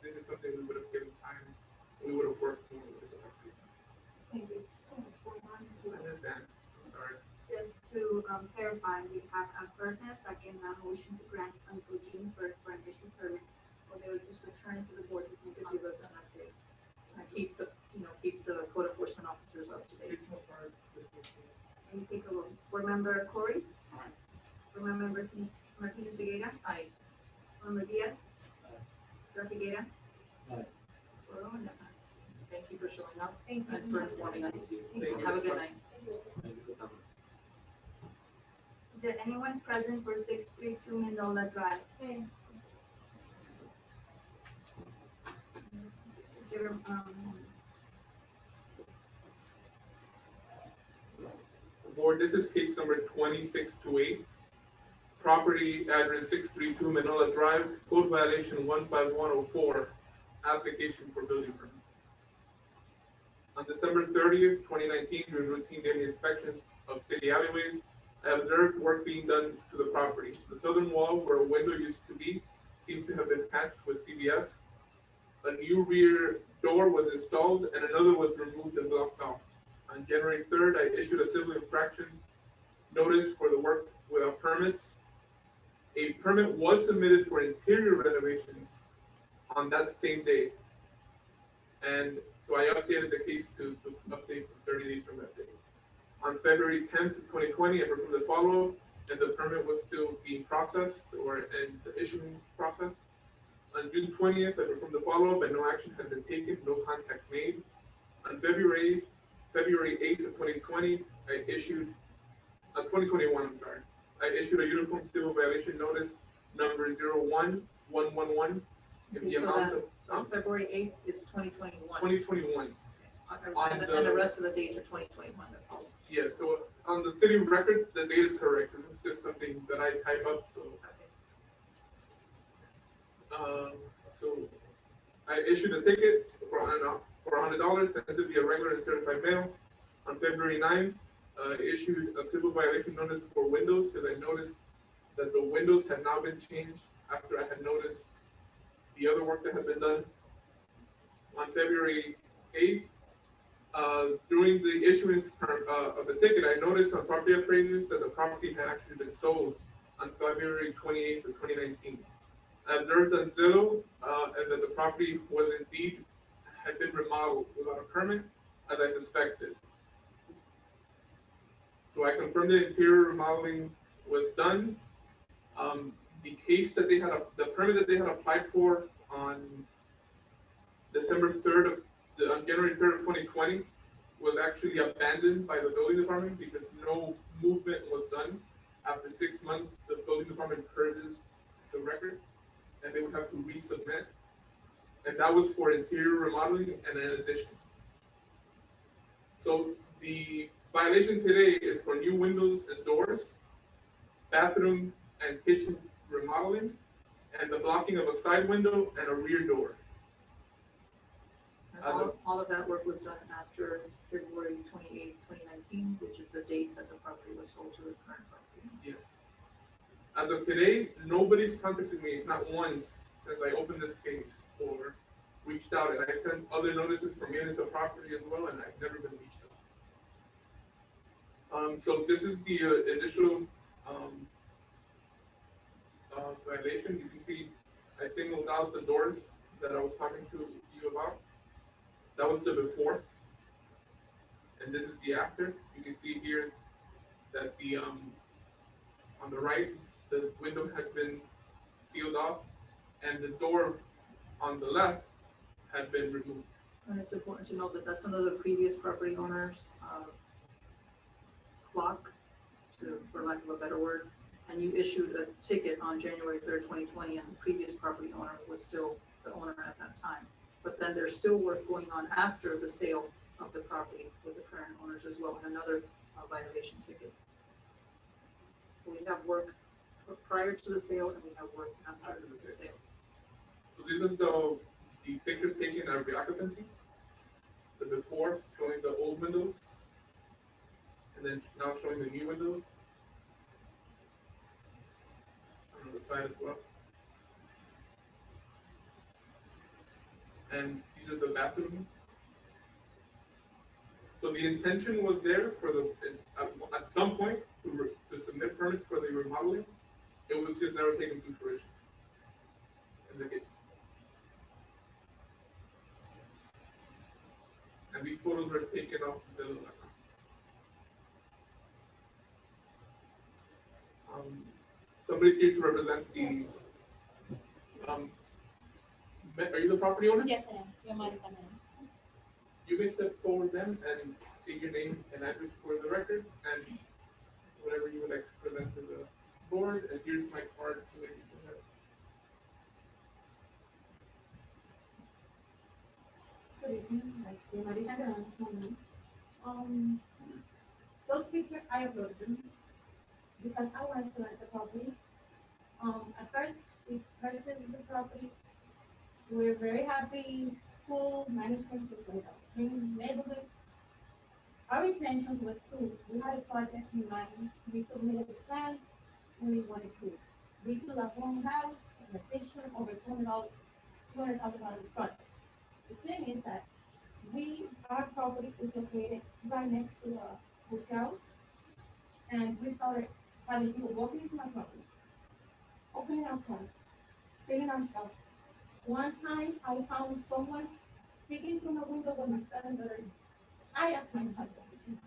This is something we would have given time, we would have worked more with the property. Thank you so much for I understand, I'm sorry. Just to clarify, we have a first and a second motion to grant until June 1st for an issue permit or they would just return to the board? If you To could give us an update and keep the code enforcement officers up to date. And take a vote. Board Member Corey? Aye. Board Member Martinez Viguera? Aye. Board Member Diaz? Aye. Chair Figuera? Aye. Four oh, and that passes. Thank you for showing up Thank you. and for informing us. Thank you. Have a good night. Thank you for coming. Is there anyone present for 632 Mendola Drive? Just give her, Board, this is case number 2628. Property address 632 Manila Drive, code violation 15104, application for building permit. On December 30th, 2019, during routine daily inspections of city alleyways, I observed work being done to the property. The southern wall where a window used to be seems to have been patched with CBS. A new rear door was installed and another was removed and blocked off. On January 3rd, I issued a civil infraction notice for the work without permits. A permit was submitted for interior renovations on that same day. And so I updated the case to update for 30 days from that day. On February 10th, 2020, I performed the follow-up and the permit was still being processed in the issuing process. On June 20th, I performed the follow-up and no action had been taken, no contact made. On February 8th of 2020, I issued, 2021, I'm sorry. I issued a uniform civil violation notice number 01111 in the So amount of, on February 8th, it's 2021. 2021. And the rest of the dates are 2021. Yeah, so on the city records, the date is correct. This is just something that I type up, so. So I issued a ticket for $100, sent it via regular and certified mail. On February 9th, I issued a civil violation notice for windows because I noticed that the windows had now been changed after I had noticed the other work that had been done. On February 8th, during the issuance of the ticket, I noticed on property appraisals that the property had actually been sold on February 28th of 2019. I observed on Zillow and that the property was indeed had been remodeled without a permit, as I suspected. So I confirmed the interior remodeling was done. The case that they had, the permit that they had applied for on December 3rd on January 3rd of 2020 was actually abandoned by the building department because no movement was done. After 6 months, the building department purges the record and they would have to resubmit. And that was for interior remodeling and an addition. So the violation today is for new windows and doors, bathroom and kitchen remodeling, and the blocking of a side window and a rear door. And all of that work was done after February 28th, 2019, which is the date that the property was sold to the current property. Yes. As of today, nobody's contacted me, not once, since I opened this case or reached out. And I sent other notices for maintenance of property as well, and I've never been reached out. So this is the initial violation. You can see I singled out the doors that I was talking to you about. That was the before, and this is the after. You can see here that the on the right, the window had been sealed off, and the door on the left had been removed. And it's important to note that that's one of the previous property owners' clock, for lack of a better word. And you issued a ticket on January 3rd, 2020, and the previous property owner was still the owner at that time. But then there's still work going on after the sale of the property with the current owners as well, and another violation ticket. So we have work prior to the sale and we have work after the sale. So this is the pictures taken of the occupancy. The before showing the old windows, and then now showing the new windows. On the side as well. And these are the bathrooms. So the intention was there for at some point to submit permits for the remodeling. It was just never taken to fruition in the case. And these photos were taken off the somebody's here to represent the, are you the property owner? Yes, I am. Your Marita ma'am. You may step forward then and state your name and address for the record and whatever you would like to present to the board. And here's my card so that you can have. Good evening, I see Marita Granados. Those pictures, I uploaded them because I wanted to rent the property. At first, we purchased the property. We were very happy. School management was like a clean neighborhood. Our intention was to, we had a project in mind. We submitted the plan and we wanted to redo the whole house, an addition over $200,000 project. The thing is that our property is located right next to a hotel. And we started having people walking into my property, opening our cars, stealing our stuff. One time I found someone peeking from a window with my son that I asked my husband.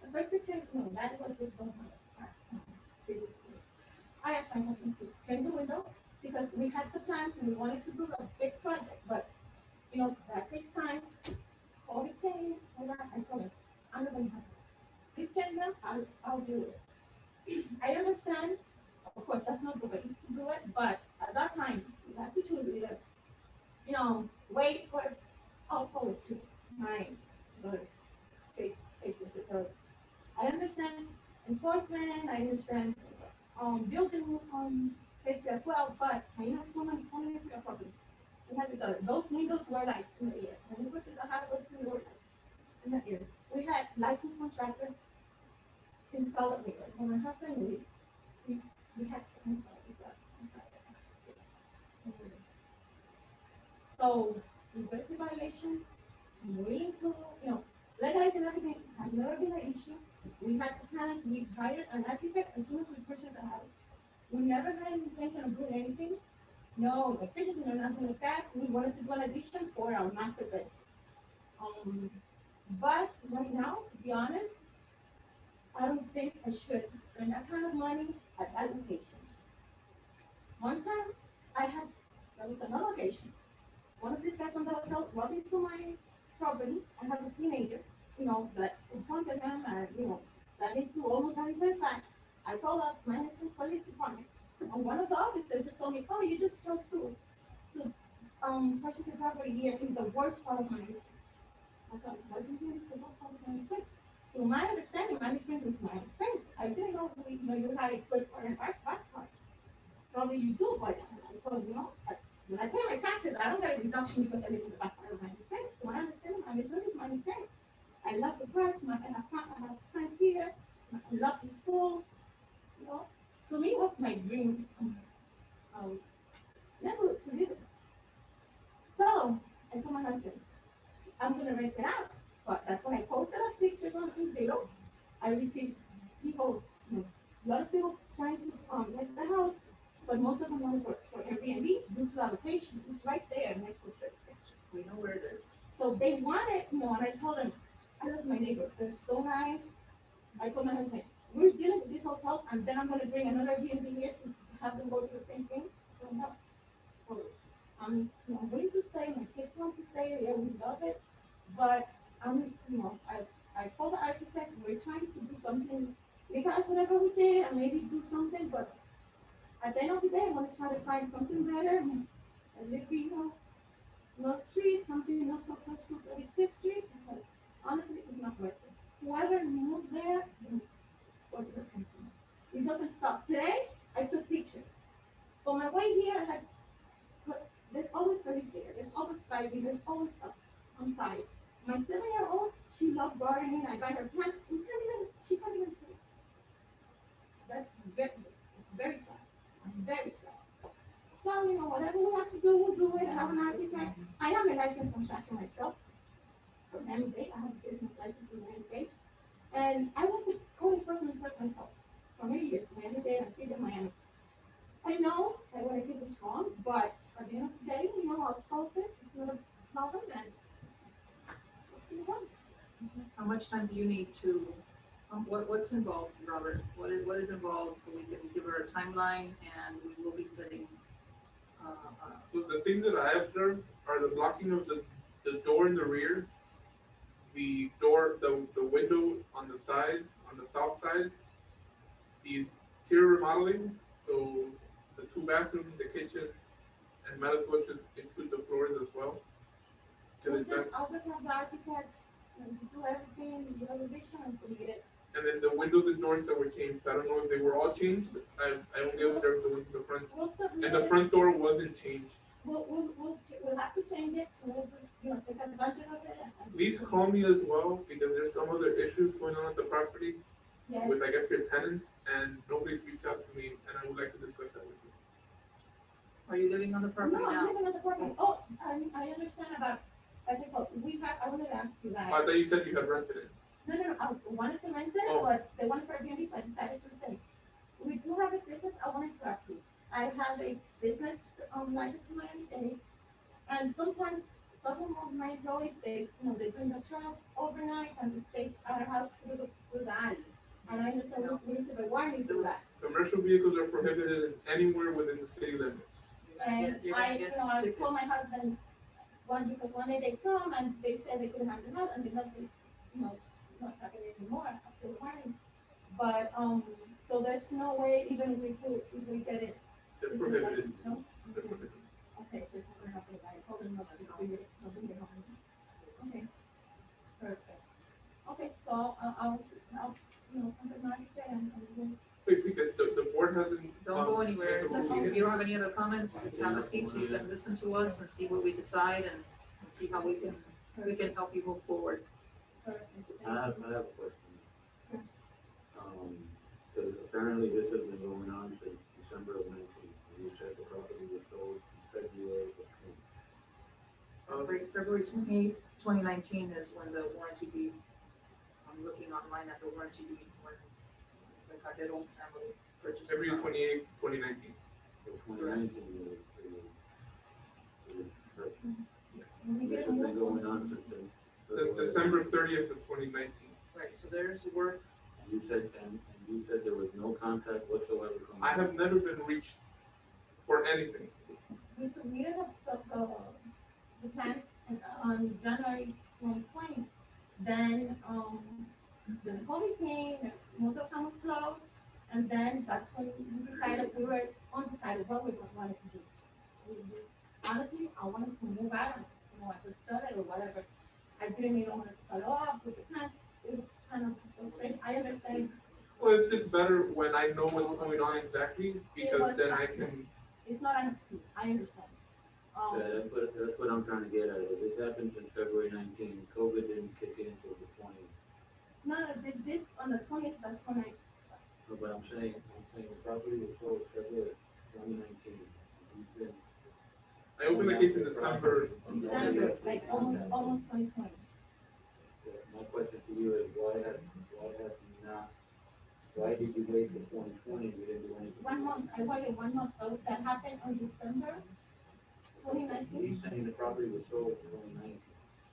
The first picture, no, that was with the I asked my husband to change the window because we had the plans and we wanted to do a big project, but you know, that takes time. COVID came, all that, I told him, I'm not gonna have it. You change them, I'll do it. I understand, of course, that's not the way to do it, but at that time, you have to choose either, you know, wait for alcohol to my daughter's safety. So I understand enforcement, I understand building safety as well, but I have someone coming into your property. We had to those windows were like in the air. When we purchased the house, we were like in the air. We had licensed contractor install it later. When my husband we had to install this. So reverse violation, willing to, you know, legalizing everything has never been an issue. We had the plans, we hired an architect as soon as we purchased the house. We never had an intention of doing anything. No, efficiency or nothing like that. We wanted to do an addition for our master bedroom. But right now, to be honest, I don't think I should spend that kind of money at that location. One time, there was another location. One of these guys from the hotel walked into my property. I have a teenager, you know, that confronted him and, you know, that led to almost a fact. I called up management police department. And one of the officers just told me, oh, you just chose to purchase a property here in the worst part of my district. I thought, what do you mean it's the worst part of my district? So my understanding, management is my expense. I didn't know, you know, you had a good part and back part. Probably you do, but I told you, know, when I pay my taxes, I don't get a reduction because I live in the back part of my district. So I understand my expense is my expense. I love the price, I have friends here, I love the school, you know. To me, it was my dream neighborhood to live in. So I told my husband, I'm gonna rent it out. So that's when I posted up pictures on Zillow. I received people, you know, a lot of people trying to rent the house, but most of them wanted for Airbnb due to the location. It's right there next to 36th Street. We know where it is. So they wanted, you know, and I told them, I love my neighbor. They're so nice. I told my husband, we're dealing with these hotels, and then I'm going to bring another Airbnb here to have them go do the same thing. So, no. So I'm, you know, willing to stay. My kids want to stay. Yeah, we love it. But you know, I told the architect we're trying to do something legalize whatever we did, and maybe do something. But at the end of the day, I want to try to find something better. And live, you know, North Street, something not so close to 36th Street, because honestly, it's not worth it. Whoever moved there, was the same thing. It doesn't stop. Today, I took pictures. On my way here, I had put, there's always police there. There's always fighting. There's always stuff. I'm tired. My 7-year-old, she loved gardening. I buy her plants. She can't even play. That's it's very sad. I'm very sad. So, you know, whatever we have to do, we'll do it. I have an architect. I am a licensed contractor myself. From Miami-Dade. I have a business license from Miami-Dade. And I was a co-enforcement myself for many years, Miami-Dade and City of Miami. I know that what I did was wrong, but at the end of the day, you know, I'll solve it. It's not a problem. And How much time do you need to, what's involved, Robert? What is involved so we can give her a timeline and we will be setting, So the things that I observed are the blocking of the door in the rear, the door, the window on the side, on the south side, the interior remodeling, so the 2 bathrooms, the kitchen, and might as well just include the floors as well. I'll just have the architect do everything, the revision and complete it. And then the windows and doors that were changed, I don't know if they were all changed, I only observed the ones in the front. We'll submit And the it. front door wasn't changed. We'll have to change it, so we'll just, take advantage of it. Please call me as well, because there's some other issues going on at the property Yes. with, I guess, your tenants, and nobody's reached out to me, and I would like to discuss that with you. are you living on the property No, I'm now? living at the property. Oh, I understand about, okay, so I wanted to ask you that. I thought you said you had rented it. No, I wanted to rent it, Oh. but they wanted for Airbnb, so I decided to stay. We do have a business, I wanted to ask you. I have a business, license in Miami-Dade, and sometimes some of my employees, they bring the trucks overnight and they take our house through the alley. And I understand we receive a warning to that. Commercial vehicles are prohibited anywhere within the city limits. And You're gonna I get told tickets. my husband, because one day they come and they said they couldn't have the house and they must be, not having it anymore after the warning. But, so there's no way, even if we get it. They're prohibited. No? They're prohibited. Okay, so it's not gonna happen, I told him not to do it, nothing to happen. Okay. Perfect. Okay, so I'll, contact my architect and we'll. Please, because the board hasn't. Don't go anywhere. made the If ruling. you don't have any other comments, just have a seat so you can listen to us and see what we decide and see how we can help you move forward. I have a question. Because apparently this has been going on since December of 19. You said the property was sold in February of 20. February 28th, 2019 is when the warranty deed, I'm looking online at the warranty deed when the Cardero family purchased. the February property. 28th, 2019. So 2019 was Yes. this has been going on since then. Since December 30th of 2019. Right, so there's work. You said there was no contact whatsoever from. I have never been reached for anything. We submitted the plan on January 2020. Then, the COVID came, most of the town was closed, and then that's when we decided, we were undecided what we wanted to do. Honestly, I wanted to move out, I just sell it or whatever. I didn't even want to follow up with the plan. It was kind of frustrating. I understand. Well, it's just better when I know what's going on exactly, because then I can. It's not an excuse, I understand. Yeah, that's what I'm trying to get at. This happened since February 19. COVID didn't kick in until the 20th. No, this on the 20th, that's when No, but I'm saying the property was sold February 2019. You've been- I opened the case in December. December, like almost 2020. My question to you is why did you wait till 2020? You didn't do anything. 1 month, I waited 1 month, so that happened on December 2019. He's saying the property was sold in 2019.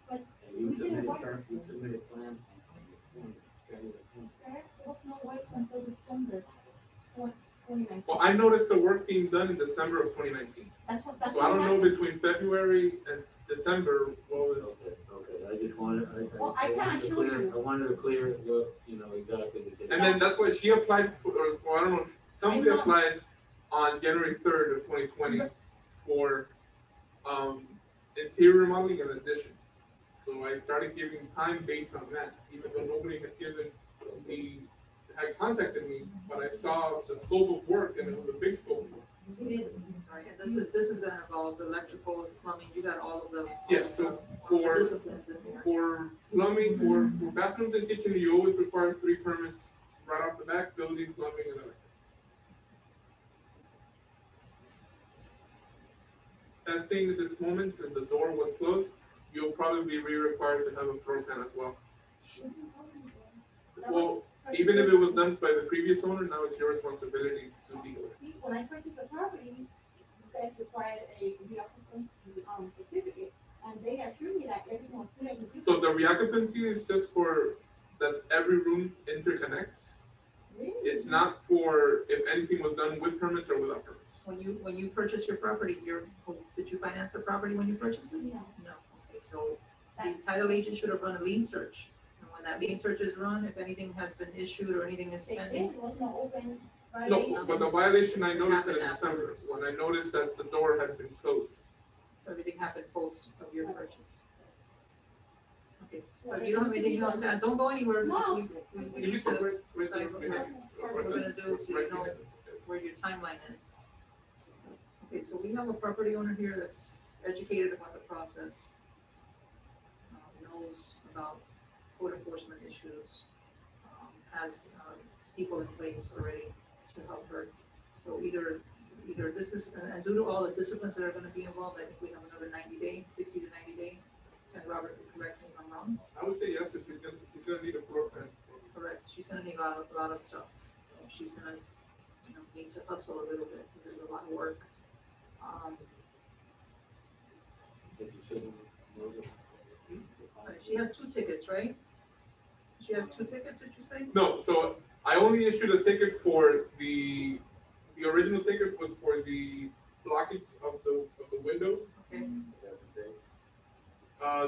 But And you we didn't submitted wait. you submitted plans on January 20th. There was no wait until December 2019. Well, I noticed the work being done in December of 2019. That's what So I don't know happened. between February and December what was. Okay, I just wanted, Well, I can wanted to assure clear, you. I wanted to clear what, exactly the case. And then that's why she applied for, or I don't know, somebody I know. applied on January 3rd of 2020 for interior remodeling and addition. So I started giving time based on that, even though nobody had contacted me, but I saw the scope of work and it was a big scope of work. It is. Right, and this is gonna involve electrical, plumbing, you got all of the. Yes, so for Disciplines in there. For plumbing, for bathrooms and kitchen, you always require 3 permits right off the bat, building, plumbing, and electric. Testing at this moment, since the door was closed, you'll probably be required to have a floor plan as well. Well, even if it was done by the previous owner, now it's your responsibility to deal with it. When I purchased the property, you guys required a reoccupancy certificate, and they assured me that everything was clear in the So the reoccupancy is just for that every room interconnects? Really? It's not for if anything was done with permits or without permits? When you purchase your property, did you finance the property when you purchased it? No. No, okay, so the title agent should have run a lien search. And when that lien search is run, if anything has been issued or anything is They did, pending, there was no open No, violation. but the violation I noticed Happened in December, afterwards. when I noticed that the door had been closed. everything happened post of your purchase. Okay, so you don't have anything else to add, don't go anywhere, because we You need need to to wait decide what we're gonna do, so you know where your timeline is. Okay, so we have a property owner here that's educated about the process. Knows about code enforcement issues, has, people in place already to help her. So either this is, and due to all the disciplines that are gonna be involved, I think we have another 90-day, 60 to 90-day. And Robert, correct me if I'm wrong. I would say yes, if he's gonna need a floor plan. Correct, she's gonna need a lot of stuff, so she's gonna, need to hustle a little bit, because there's a lot of work. She has 2 tickets, right? She has 2 tickets, did you say? No, so I only issued a ticket for the original ticket was for the blockage of the window. Okay,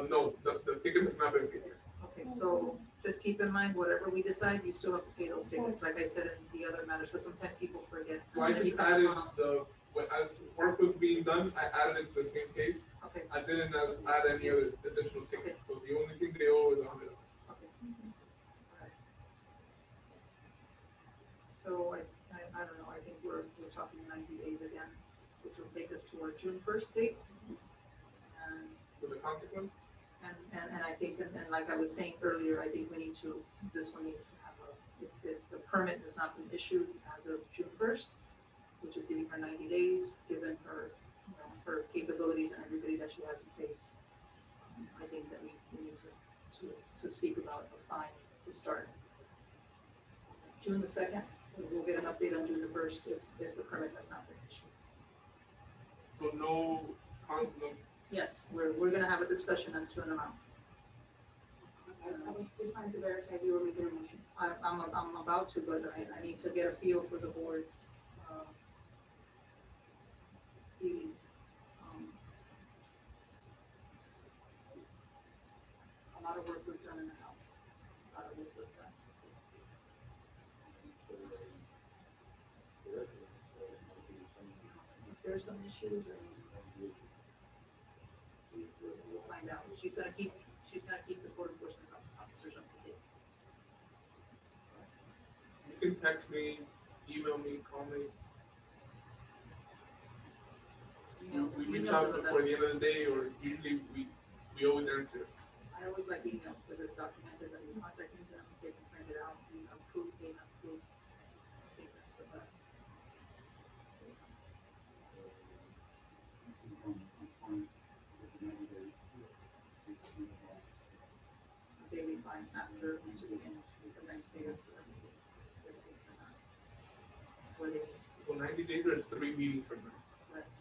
No, the ticket has not been paid yet. okay, so just keep in mind, whatever we decide, you still have to pay those tickets, like I said in the other matters, but sometimes people forget. So I And just you can- added as work was being done, I added it to the same case. Okay, I didn't add any other additional tickets, so the only thing they owe is $100. okay. Alright. So I don't know, I think we're talking 90 days again, which will take us to our June 1st date. And With the consequence? And I think, and like I was saying earlier, I think this one needs to have if the permit has not been issued as of June 1st, which is giving her 90 days, given her, her capabilities and everybody that she has in place. I think that we need to speak about a fine to start. June the 2nd, we'll get an update on June the 1st if the permit has not been issued. So no. Yes, we're gonna have a discussion as to an amount. I was just trying to verify if you were making a motion. I'm about to, but I need to get a feel for the board's, feeling. A lot of work was done in the house, a lot of work was done. If there's some issues, we'll find out. She's gonna keep the code enforcement officers up to date. You can text me, email me, call me. We reach out before the end of the day, or usually we always answer. I always like emails because it's documented that we contacting them, they can print it out, we approve, they approve. I think that's the best. Daily fine after to begin the next day of where they So 90 days or 3 meetings from now. correct.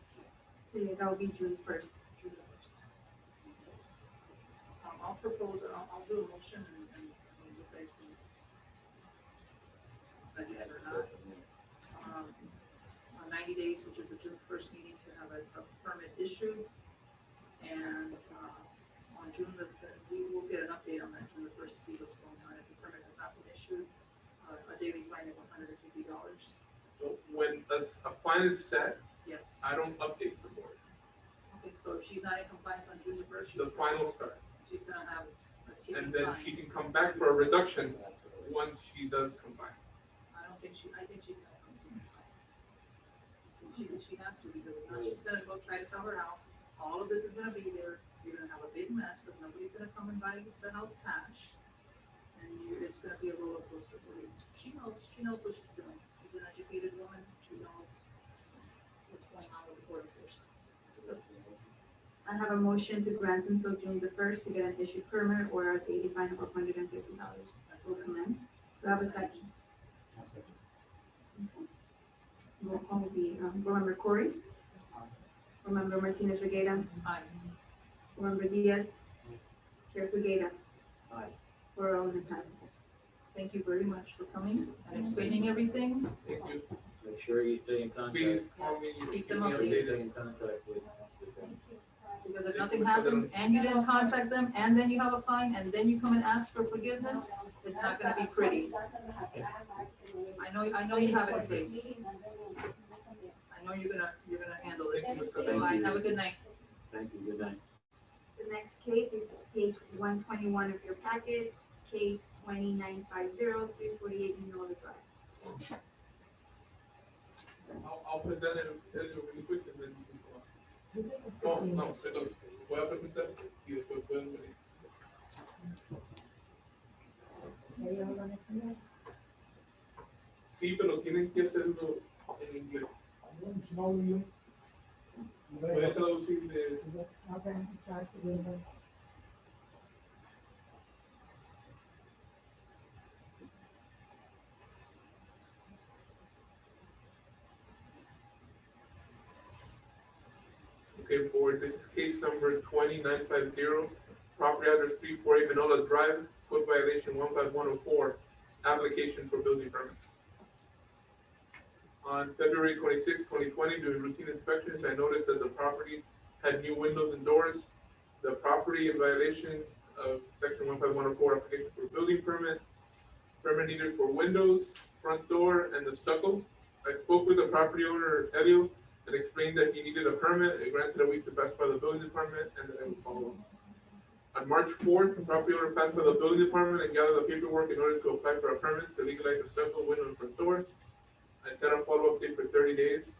So yeah, that would be June 1st. June the 1st. I'll propose, I'll do a motion and you guys can decide it or not. On 90 days, which is a June 1st meeting, to have a permit issued. And on June, we will get an update on that June the 1st to see what's going on. If the permit has not been issued, a daily fine of $150. So when a fine is set, Yes. I don't update the board. Okay, so if she's not in compliance on June the 1st, The fine will start. she's gonna have a ticking And then fine. she can come back for a reduction once she does come back. I think she's gonna come to compliance. She has to, because now she's gonna go try to sell her house, all of this is gonna be there, you're gonna have a big mess, because nobody's gonna come and buy the house cash. And it's gonna be a roller coaster for you. She knows what she's doing, she's an educated woman, she knows what's going on with the court enforcement. I have a motion to grant until June the 1st to get an issued permit or a daily fine of $150. That will commence. Do I have a second? Roll call will be, Board Member Corey. Board Member Martinez Reguera. Aye. Board Member Diaz, Chair Fugeda, Aye. 4-0 and it passes. Thank you very much for coming and explaining everything. Thank you. Make sure you stay in Please contact. call me. Keep them me updated. Stay in contact with them. Because if nothing happens and you didn't contact them and then you have a fine and then you come and ask for forgiveness, it's not gonna be pretty. I know you have it in place. I know you're gonna handle this. Bye, have a good night. Thank you, good night. The next case is page 121 of your packet, case 2950, 348 Mineral Drive. I'll present it really quick and then you can go on. No, perdón. Voy a presentar y después pueden venir. Sí, pero tienen que hacerlo en inglés. Puedes traducir de... Okay, board, this is case number 2950, property address 348 Manola Drive, code violation 15104, application for building permits. On February 26, 2020, doing routine inspections, I noticed that the property had new windows and doors. The property in violation of section 15104, application for building permit needed for windows, front door, and the stucco. I spoke with the property owner, Elio, and explained that he needed a permit, and granted a week to pass by the building department, and that I would follow up. On March 4th, the property owner passed by the building department and gathered the paperwork in order to apply for a permit to legalize the stucco, window, and front door. I set a follow-up date for 30 days.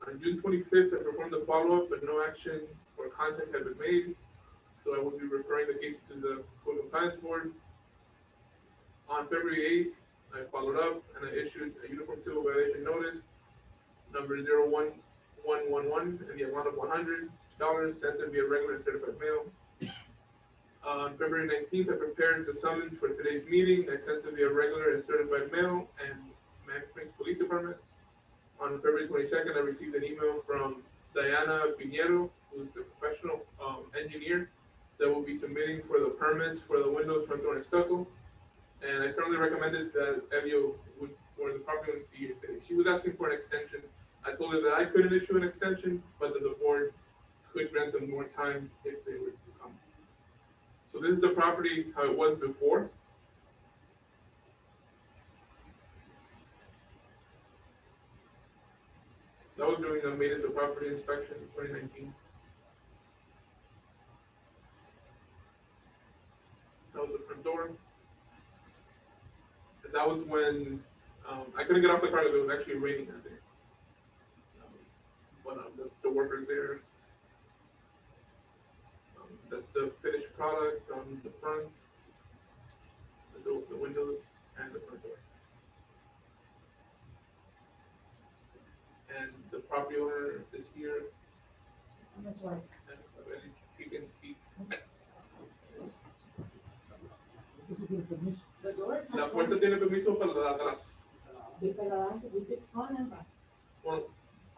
On June 25th, I performed the follow-up, but no action or contact had been made, so I will be referring the case to the Code Compliance Board. On February 8th, I followed up and I issued a uniform civil violation notice, number 01111, in the amount of $100, sent in via regular and certified mail. On February 19th, I prepared the summons for today's meeting. I sent it via regular and certified mail and Max Springs Police Department. On February 22nd, I received an email from Diana Pinheiro, who's the professional engineer that will be submitting for the permits for the windows, front door, and stucco. And I strongly recommended that Elio would, or the property would be here today. She was asking for an extension. I told her that I couldn't issue an extension, but that the board could grant them more time if they were to come. So this is the property how it was before. That was during the maintenance of property inspection in 2019. That was the front door. And that was when I couldn't get off the car because it was actually raining that day. That's the workers there. That's the finished product on the front, the windows, and the front door. And the property owner is here. That's right. And he can speak. The doors. La puerta tiene permiso para la de atrás. We did front and back. Well,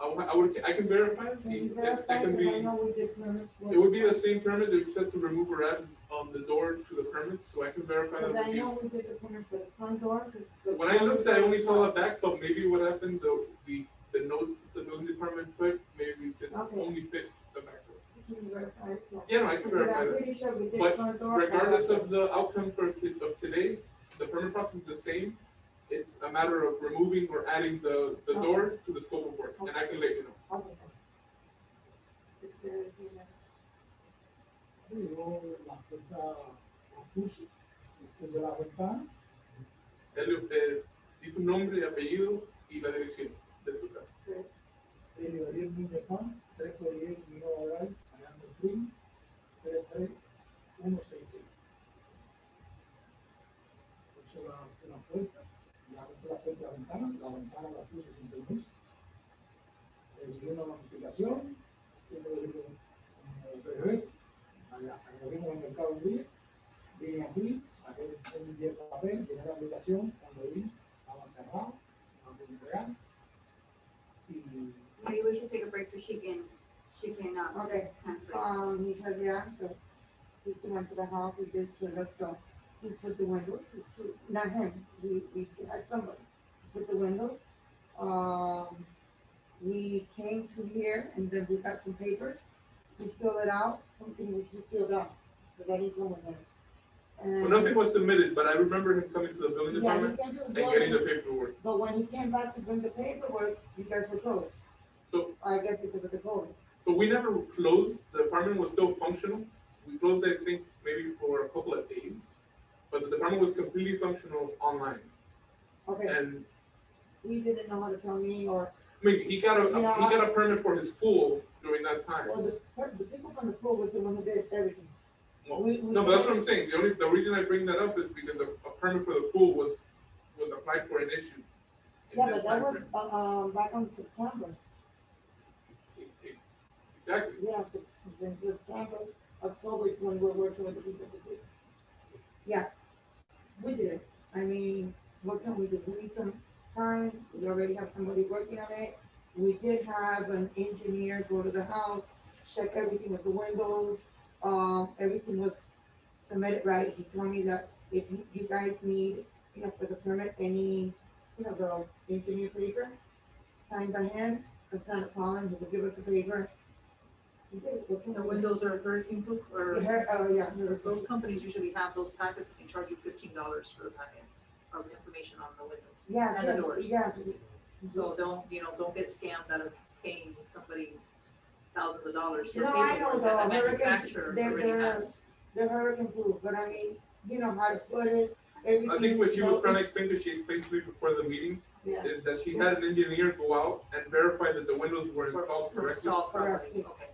I can verify. Can you It verify, can because I be. know we did permits. It would be the same permit that said to remove or add the door to the permits, so I can verify Because that I with you. know we did the permit for the front door, because. When I looked, I only saw the back, but maybe what happened, the notes the building department put, maybe just Okay. only fit the back door. Can you verify it? So- Yeah, no, I can Because verify I'm that. pretty sure we did But front door. regardless of the outcome of today, the permit process is the same. It's a matter of removing or adding the door to the scope of work, and I can let you know. Okay. Yo la puerta la puse desde la ventana. Di tu nombre, apellido y la dirección de tu casa. Ariel Muñetón, 348 Minova Drive, Alejandro Spring, 33166. Puse la puerta, la puerta de la ventana la puse sin permiso. Recibí una notificación, yo lo digo como 3 veces, agarré en el mercado un día, vine aquí, saqué un día de papel, llené la aplicación, cuando vi, estaba cerrado, no podía entregar. Y Maybe we should take a break so she can she can, Okay. translate. He said, yeah, so he went to the house, he did, so let's go. He put the windows, not him, we had somebody put the windows. We came to here and then we got some papers. He filled it out, something that he filled out, so that he's going there. And Well, nothing was submitted, but I remember him coming to the building yeah, he department came to the and getting the building, paperwork. but when he came back to bring the paperwork, you guys were closed. So- I guess because of the COVID. So we never closed, the department was still functional. We closed, I think, maybe for a couple of days, but the department was completely functional online. Okay, And, he didn't know how to tell me or, I mean, he got Yeah, he got a permit for his pool during that time. or the people from the pool was the one who did everything. Well, we no, but that's what I'm can't- saying. The reason I bring that up is because a permit for the pool was applied for and issued. in Yeah, this but that was, timeframe. back on September. Exactly. Yeah, so since September, October is when we're working with the people to do. Yeah, we did it. I mean, what can we do? We need some time. We already have somebody working on it. We did have an engineer go to the house, check everything at the windows. Everything was submitted right. He told me that if you guys need, for the permit, any, the engineer paper signed by him, that's not a problem. He will give us a paper. We did it. What can The we do? windows are hurricane proof, or Yeah, those companies usually have those packets that can charge you $15 for the packet of information on the windows Yes, and the doors. yes. So don't get scammed out of paying somebody thousands of dollars for No, I know paperwork that the the hurricane- manufacturer they're- already they're- has. The hurricane proof, but I mean, you know how to put it, everything. I think what she was trying to it- explain, because she explained to me before the meeting, Yeah, is that she had an engineer go out and verify that the windows were Were installed correctly. installed properly, Correct. okay.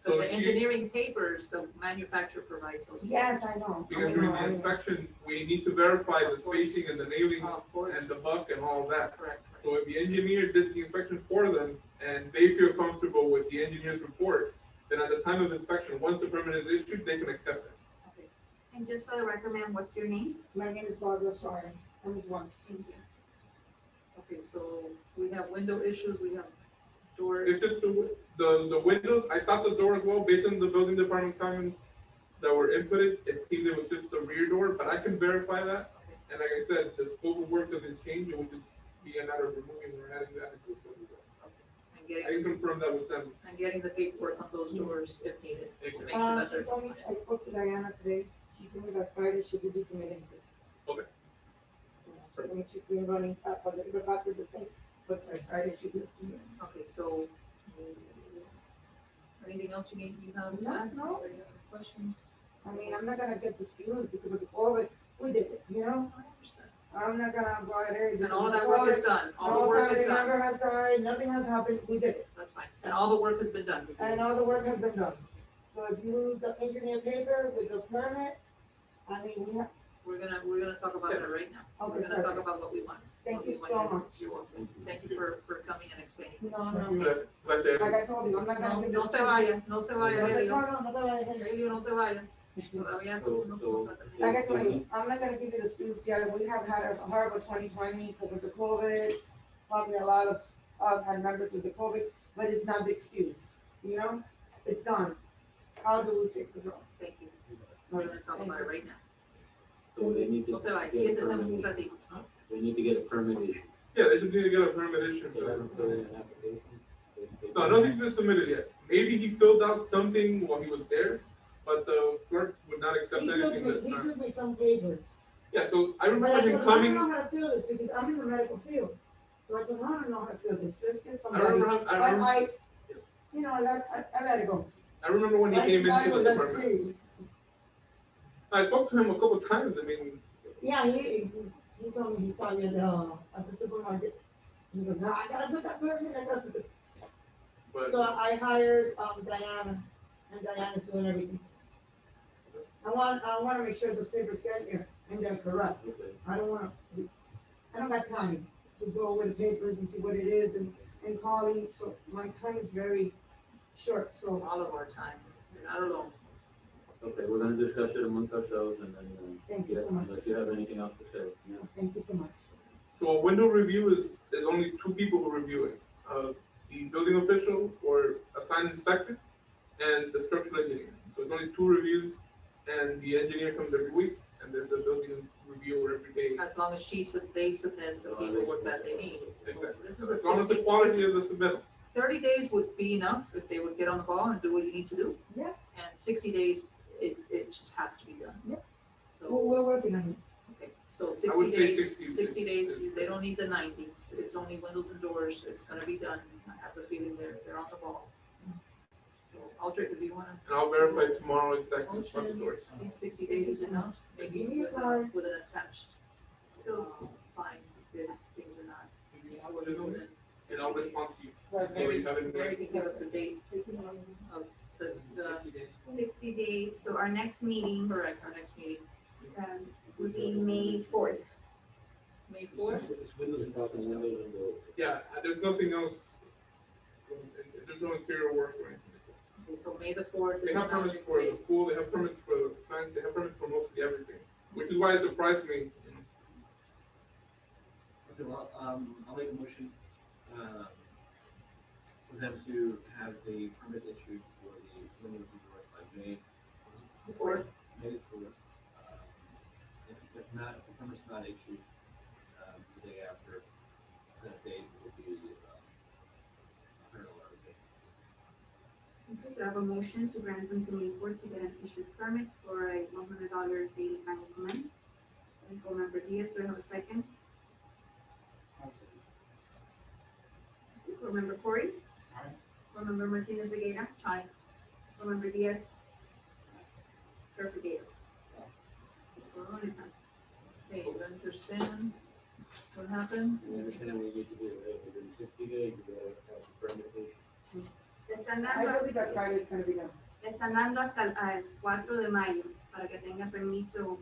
So Because the she- engineering papers, the manufacturer provides those. yes, I know. Because I during know, the I know. inspection, we need to verify the Of course. spacing and the nailing Of course, and the buck and all that. correct. So if the engineer did the inspection for them and they feel comfortable with the engineer's report, then at the time of inspection, once the permit is issued, they can accept it. Okay, And just for the record, ma'am, what's your name? My name is Barbara Suarez, I'm his wife. Thank you. okay, so we have window issues, we have doors. It's just the windows, I thought the door as well, based on the building department comments that were inputted, it seemed it was just the rear door, but I can verify that. Okay. And like I said, the scope of work doesn't change, it would just be a matter of removing or adding that into the scope of work. And I getting, can confirm that with them. and getting the paperwork on those doors if needed, to make sure that She they're. told me, I spoke to Diana today, she told me by Friday she would be submitting it. Okay. So I mean, she's been running up a little bit after the things, but by Friday she will submit. Okay, so, anything else you have? No, Zach? no. Any other questions? I mean, I'm not gonna get disputes because of the COVID, we did it, I understand. I'm not gonna go ahead. And all of that work is done, all the work is family done, member has died, nothing has happened, we did it, that's fine, and all the work has been done. and all the work has been done. So if you need the engineer paper with the permit, I mean, we have, We're gonna talk about that right now, we're okay, gonna talk perfect. about what we want. Thank what you we want so to do. much. You're welcome, thank you for coming and explaining. No, no, Gracias. like I told you, I'm not No, gonna. no se vaya, No, no, Helio, no te vayas. Helio, no te vayas, todavía no So- se Like I told you, I'm not gonna give you the excuse yet, we have had a horrible 2020 because of the COVID. Probably a lot of us had members with the COVID, but it's not the excuse, you know, it's done. How do we fix it? Thank you, we're gonna talk about it right now. So they need to No se vaya, get a siéntese un permit, ratito. they need to get a permit issued. Yeah, they just need to get a permit issued. They haven't put in an application. No, nothing's been submitted yet. Maybe he filled out something while he was there, but the clerks would not accept anything that's He not. took me some paper. Yeah, so I But remember I him told him, I coming, don't know how to feel this because I'm in the medical field. So I told him, I don't know how to feel this, let's get I somebody. remember, But I, you know, I let it go. I remember when he I came thought it into was the that department. serious. I spoke to him a couple times, I mean, Yeah, he told me he saw you at the supermarket. He goes, no, I gotta put that permit, I gotta put it. but So I hired, Diana, and Diana's doing everything. I wanna make sure those papers get here and they're correct. Okay. I don't got time to go over the papers and see what it is and calling, so my time is very short, so All of our time, you're not alone. Okay, we're gonna discuss it amongst ourselves and then, thank you yeah, so much. unless you have anything else to say. Thank you so much. so a window review is only two people who review it. the building official or assigned inspector, and the structural engineer. So it's only 2 reviews, and the engineer comes every week, and there's a building reviewer every day. As long as they submit the paperwork that they need. So Exactly. This is So a as long as the 60 quality of the submittal. 30 days would be enough if they would get on the ball and do what you need to do. Yeah. And 60 days, it just has to be done. Yeah. So, We're working on it. okay, so I 60 would say days, 60 60 days, is- they don't need the 90, it's only windows and doors, it's gonna be done. I have the feeling they're on the ball. So, Aldrich, if you wanna, And I'll verify tomorrow exactly what the Motion. doors. I think 60 days is enough, maybe with an attached, fine, if things are not. What is it? And I'll respond to you. Mary, So you have it Mary ready. can give us a date of the, 60 days. 60 days, so our next meeting, correct, our next meeting, would be May 4th. May 4th. It's windows and doors and windows and doors. Yeah, there's nothing else. There's no interior work or anything. Okay, so May the 4th is They have the permits magic for the date. pool, they have permits for the plants, they have permits for mostly everything, which is why it surprised me. Okay, well, I'll make a motion, for them to have the permit issued for the windows and doors by May. The 4th. May fourth. If not, if the permit's not issued, the day after, that date will be, $100 day. Okay, so I have a motion to grant them to May 4th to get an issued permit for a $100 daily annual commence. Board Member Diaz, do I have a second? Board Member Corey? Aye. Board Member Martinez Reguera? Aye. Board Member Diaz? Chair Figueroa? It passes. Okay, you understand what happened? And everything we need to do, right, within 60 days, we gotta have the permit issued. Están I dando, believe that Friday is gonna be done. están dando hasta el 4 de mayo para que tenga permiso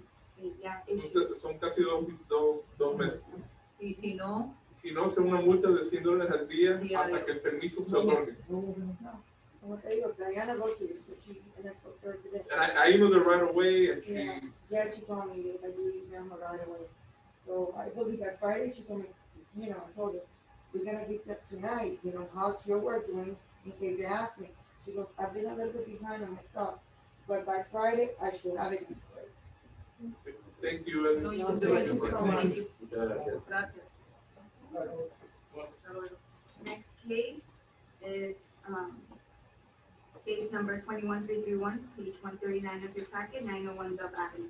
ya. Entonces, son casi dos meses. Y si no, Si no, son una multa de $100 al día Diario. hasta que el permiso se otorgue. Como te digo, Diana wrote to you, so she, and I spoke to her today. And I emailed her right away, and she, Yeah. Yeah, she told me that you emailed her right away. So I believe that Friday, she told me, I told her, we're gonna get that tonight, how's your work doing, in case they ask me. She goes, I've been a little bit behind on my stuff, but by Friday, I should have it. thank you. no, And you can do it. Thank you so Thank you. Muchas gracias. Gracias. Hasta luego. Next case is, case number 21331, page 139 of your packet, 901 Dove Avenue.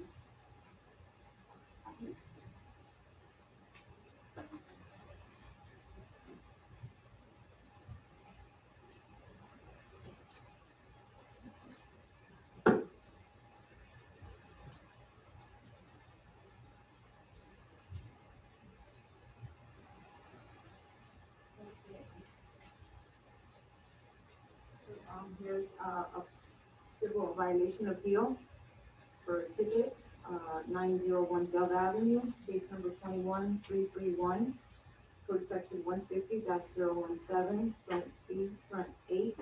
Here's a civil violation appeal for a ticket, 901 Dove Avenue, case number 21331, code section 150-017, front B, front 8,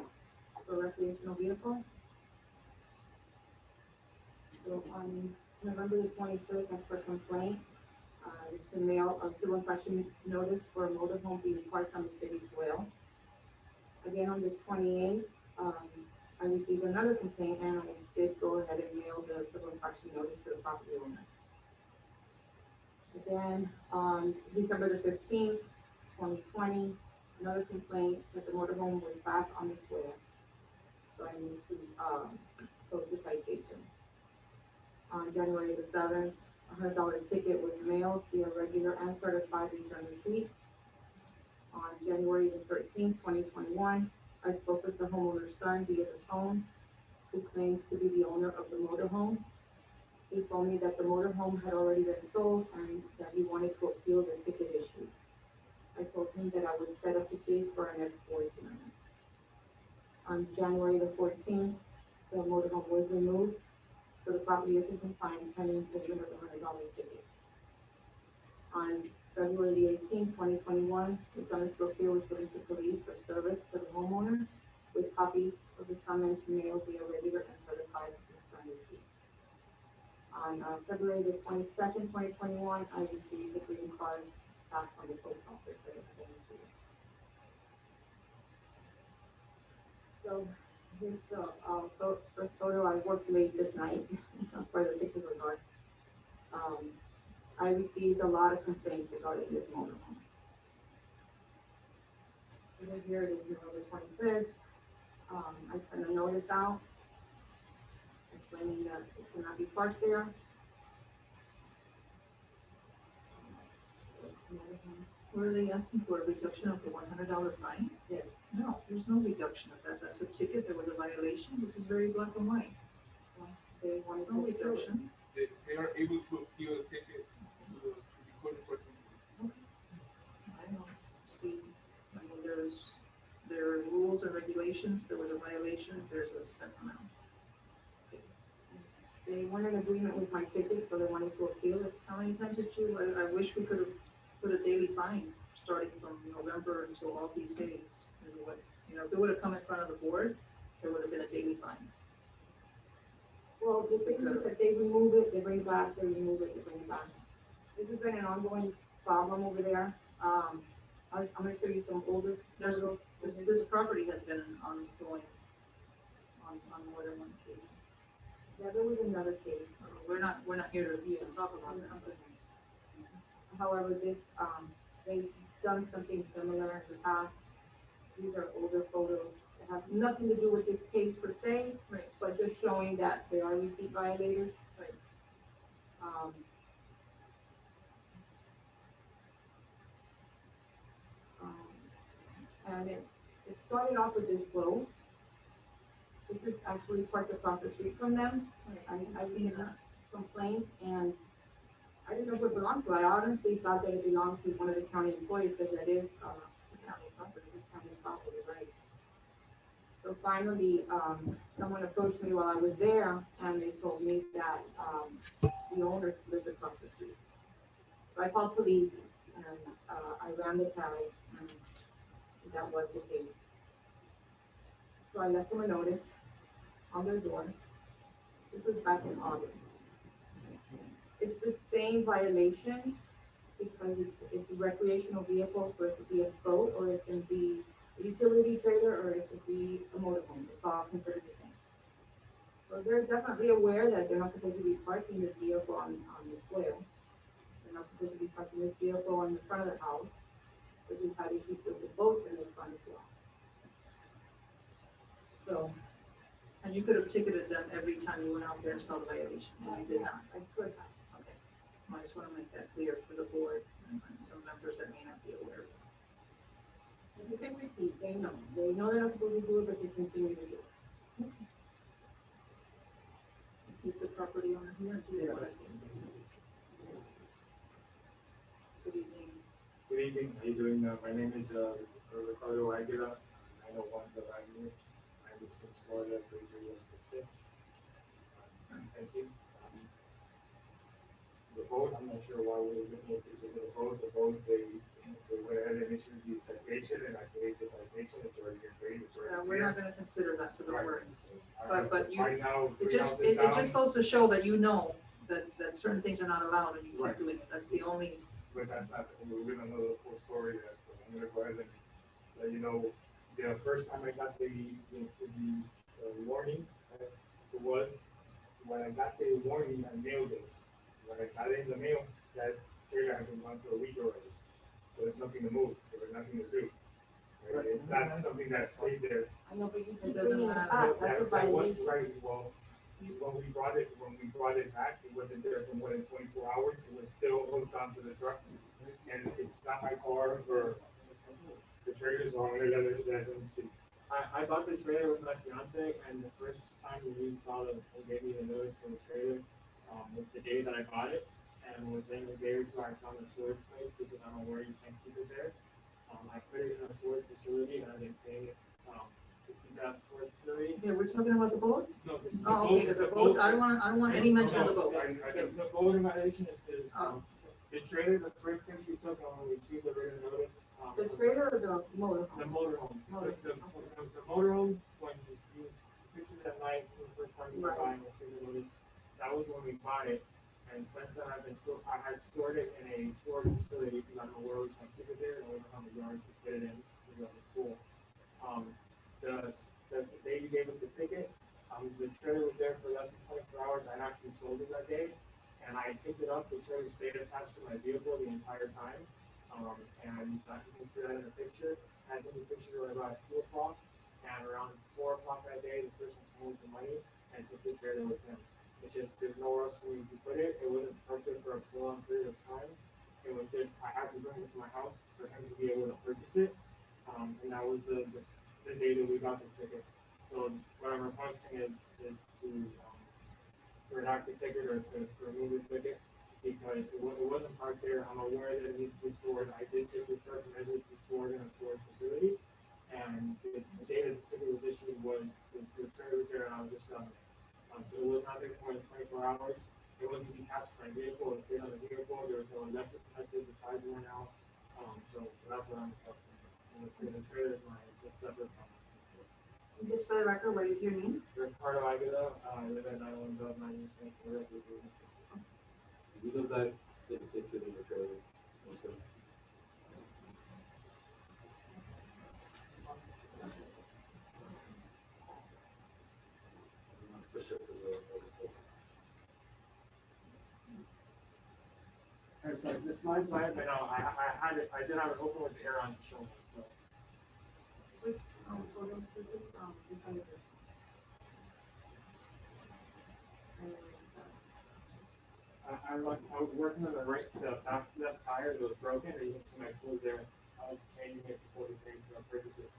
for recreational vehicle. So on November the 25th, as per complaint, is to mail a civil infraction notice for a motorhome being parked on the city swale. Again, on the 28th, I received another complaint and I did go ahead and mail the civil infraction notice to the property owner. Then on December the 15th, 2020, another complaint that the motorhome was back on the swale. So I need to close the citation. On January the 7th, a $100 ticket was mailed via regular and certified return receipt. On January the 13th, 2021, I spoke with the homeowner's son via the phone, who claims to be the owner of the motorhome. He told me that the motorhome had already been sold and that he wanted to appeal the ticket issued. I told him that I would set up the case for our next board hearing. On January the 14th, the motorhome was removed, so the property is in compliance pending payment of the $100 ticket. On February the 18th, 2021, the summons to appeal was given to police for service to the homeowner with copies of the summons mailed via regular and certified return receipt. On February the 22nd, 2021, I received the green card back from the post office that it came to. So, here's the, first photo, I worked late this night, that's why the pictures are dark. I received a lot of complaints regarding this motorhome. Over here it is November 25th, I sent a notice out explaining that it cannot be parked there. What are they asking for, a reduction of the $100 fine? Yes. No, there's no reduction of that, that's a ticket, there was a violation, this is very black and white. They wanted No to appeal it. reduction. They are able to appeal the ticket to the court enforcement. I don't see, I mean, there are rules and regulations, there was a violation, there's a set amount. They weren't in agreement with my ticket, so they wanted to appeal it. How many times did you, I wish we could have put a daily fine, starting from November until all these days. Is what, you know, if it would have come in front of the board, there would have been a daily fine. Well, the thing is that they remove it, they bring it back, they remove it, they bring it back. This has been an ongoing problem over there. I'm gonna show you some older photos. This property has been ongoing on more than one occasion. Yeah, there was another case. We're not here to even talk about that. However, this, they've done something similar in the past. These are older photos. It has nothing to do with this case per se, Right. but just showing that they are repeat violators. Right. And it started off with this road. This is actually parked across the street from them. I've seen complaints, and I didn't know who it belonged to. I honestly thought that it belonged to one of the county employees, because that is, county property, right? So finally, someone approached me while I was there, and they told me that, the owner lived across the street. So I called police, and, I ran the tally, and that was the case. So I left them a notice on their door. This was back in August. It's the same violation because it's a recreational vehicle, so it could be a boat, or it can be a utility trailer, or it could be a motorhome. It's all considered the same. So they're definitely aware that they're not supposed to be parking this vehicle on the swale. They're not supposed to be parking this vehicle on the front of the house, because we've had issues with the boats in the front as well. So, And you could have ticketed them every time you went out there and saw the violation, and you did not. I could have. Okay. I just want to make that clear for the board and some members that may not be aware. If you can repeat, they know they're not supposed to do it, but they continue to do it. Is the property owner here? Do they want to say? Good evening. Good evening, how you doing? My name is Ricardo Aguila, 901 the Avenue. I'm the Smith, Florida, 33166. Thank you. The vote, I'm not sure why we're looking at pictures of the vote. The vote, they went ahead and issued the citation, and I gave the citation. It's already been paid. It's already We're not going to consider that, so don't Right. worry. So, But you, right now, it three just, houses it down. just goes to show that you know that certain things are not allowed and you keep Right. doing it. That's the only, But that's not, we don't know the full story yet, so I'm gonna go ahead and let you know, the first time I got the warning, it was, when I got the warning, I mailed it. When I got it in the mail, that trailer had been gone for a week already, so there's nothing to move, there was nothing to do. Right? It's not something that stayed there. I know, but you It keep doesn't bringing it matter. back. That's a That was violation. right, well, when we brought it back, it wasn't there for more than 24 hours, it was still hooked onto the truck. And it's not my car, or the trailer's on it, that doesn't speak. I bought the trailer with my fiance, and the first time we saw the, gave me the notice for the trailer, was the day that I bought it, and within a day or two, I found a storage place, because I'm aware you can't keep it there. I put it in a storage facility, and I've been paying it, to keep that storage facility. yeah, we're talking about the boat? No, the Oh, okay, because the boat, I don't want any mention of the boat. The boat in violation is, Oh. the trailer, the first thing we took when we received the written notice. The trailer or the The motorhome? motorhome. The motorhome, when you pictures at night, the first time you were buying the notice, that was when we bought it. And since then, I had stored it in a storage facility, because I don't know where we can keep it there, and we don't have a yard to put it in, because of the pool. And you can see that in the picture. I think the picture was about 2 o'clock, and around 4 o'clock that day, the person came with the money and took his trailer with him. It's just, there's nowhere else for me to put it. It wasn't purchased for a long period of time. It was just, I had to bring it to my house for him to be able to purchase it. And that was the day that we got the ticket. So what I'm requesting is to, redact the ticket or to remove the ticket, because it wasn't parked there. I'm aware that it needs to be stored. I did take the correct measures to store it in a storage facility. And the day that the ticket was issued was the trailer was there, and I was just selling it. So it was not there for more than 24 hours. It wasn't detached from my vehicle. It stayed on the vehicle. There was no electric connected. The sides went out. So that's what I'm requesting. And the trailer is mine. It's separate from it. And just for the record, what is your name? Ricardo Aguila, I live at 911 Dove, 924. You look like the picture of the trailer. Okay. And so the slides I have, but no, I did have it open with the air on to show me, so. Which, photo is it from? This one is it. I was working on the back left tire that was broken, and you can see my tool there. I was changing it before the thing to purchase it.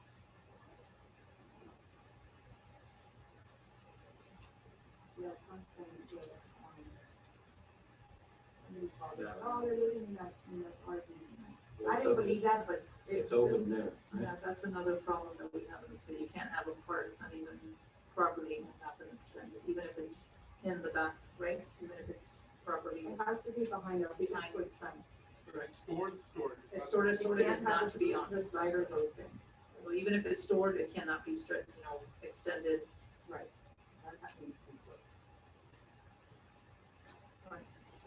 Yeah, something, oh, they're living in that RV. I didn't believe that, but It's open there. Yeah, that's another problem that we have in the city. You can't have a part uneven property and have it extended, even if it's in the back, right? Even if it's property. It has to be behind a big foot fence. Right, stored. It's stored, it is not to be on. The sliders open. Well, even if it's stored, it cannot be extended. Right. That needs to be put.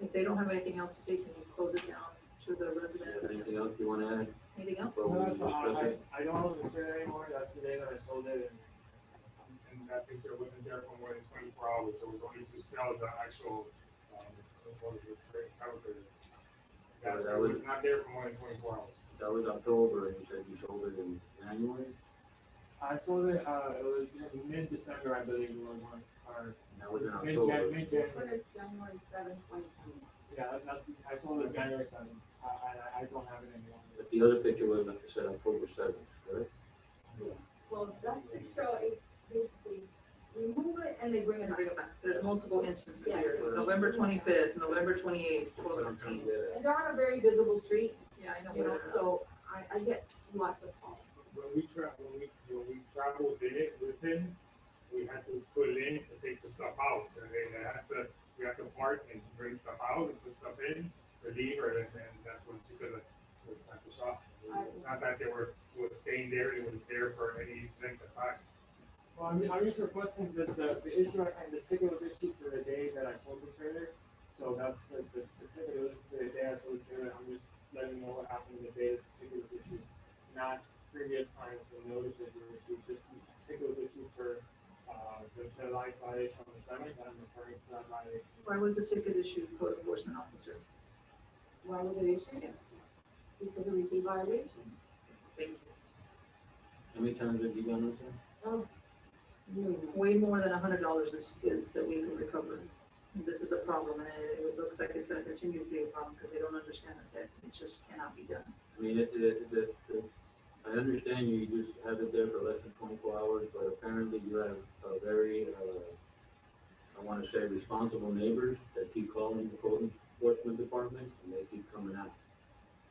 If they don't have anything else to say, can you close it down to the resident? Anything else you wanna add? Anything else? Well, No, that's all. discuss it. I don't own the trailer anymore. That's the day that I sold it, and that picture wasn't there for more than 24 hours. It was only to sell the actual, what was it, trailer. That was not there for more than 24 hours. That was October, and you said you sold it in January, I sold it, it was in mid-December, I believe, was one, or and that was in October. This one is January 7th, 2020. Yeah, I sold it January 7th. I don't have it anymore. But the other picture was, like I said, October 7th, correct? Well, that's to show it, they remove it and they bring it Bring back. it back. There's multiple instances Yeah. here. November 25th, November 28th, 12/15. And they're on a very visible street, Yeah, I know. you know, where they're at. so I get lots of calls. When we travel with him, we have to put it in to take the stuff out. And then we have to park and bring stuff out and put stuff in, relieve her, and that's what she said, was at the shop. It's not that was staying there, it was there for any length of time. Well, I'm just requesting that the issue, and the ticket was issued for the day that I sold the trailer. So that's the ticket was for the day I sold the trailer. I'm just letting you know what happened the day that the ticket was issued. Not previous times the notices were issued, just the ticket was issued for, the light violation on the 7th, and I'm referring to that violation. Why was the ticket issued, code enforcement officer? Why was it issued? Yes. Because of repeat violation. Thank you. How many times have you done this? Oh. Way more than $100 is that we can recover. This is a problem, and it looks like it's gonna continue to be a problem because they don't understand that it just cannot be done. I mean, I understand you just have it there for less than 24 hours, but apparently you have a very, I wanna say responsible neighbors that keep calling the code enforcement department, and they keep coming out.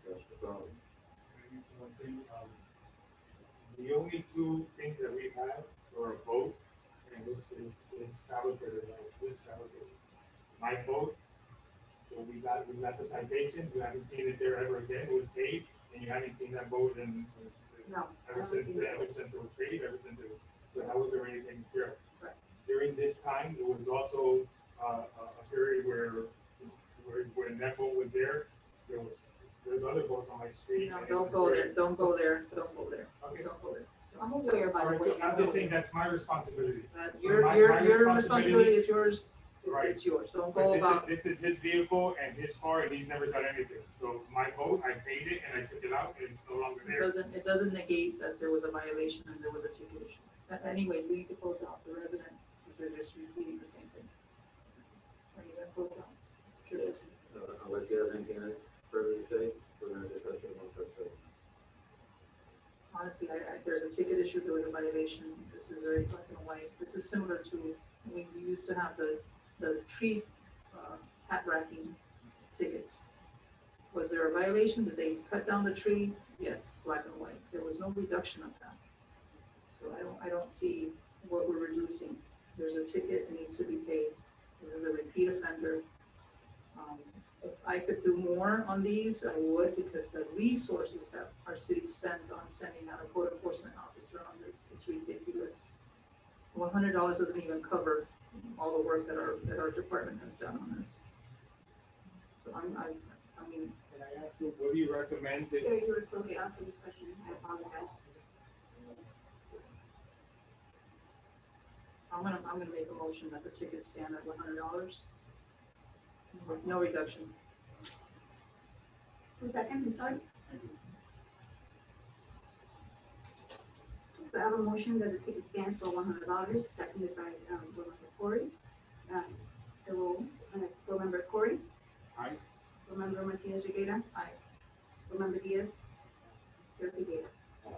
That's the problem. The only two things that we have are a boat, and this is travel trailer, this travel trailer. My boat, so we got the citation, you haven't seen it there ever again, it was paid, and you haven't seen that boat in, No. ever since it was paid, ever since so that was already taken care of. Right. During this time, there was also, a period where when that boat was there was other boats on my street. No, and it don't was go very- there, don't go there, don't go there. Okay. Don't go there. I'm aware, by All the right, so way. I'm just saying that's my responsibility. Your My responsibility is yours. Right. It's yours, don't But go about, this is his vehicle and his car, and he's never done anything. So my boat, I paid it and I took it out, and it's no longer there. it doesn't negate that there was a violation and there was a ticket issue. Anyways, we need to close out the resident, because they're just repeating the same thing. Are you gonna close out? Curious. Unless you have anything else further to say, we're gonna discuss it once that's over. Honestly, there's a ticket issue, there was a violation, this is very black and white. This is similar to, we used to have the tree, cat racking tickets. Was there a violation? Did they cut down the tree? Yes, black and white. There was no reduction of that. So I don't see what we're reducing. There's a ticket, it needs to be paid. This is a repeat offender. If I could do more on these, I would, because the resources that our city spends on sending out a code enforcement officer on this is ridiculous. $100 doesn't even cover all the work that our department has done on this. So I mean, Can I ask you, what do you recommend that? So you were closed out for this question, I apologize. I'm gonna make a motion that the tickets stand at $100. No reduction. Who's second, I'm sorry? So I have a motion that the ticket stands for $100, seconded by, board member Corey. The roll, board member Corey. Aye. Board member Martinez Reguera. Aye. Board member Diaz. Chair Figueroa. Aye.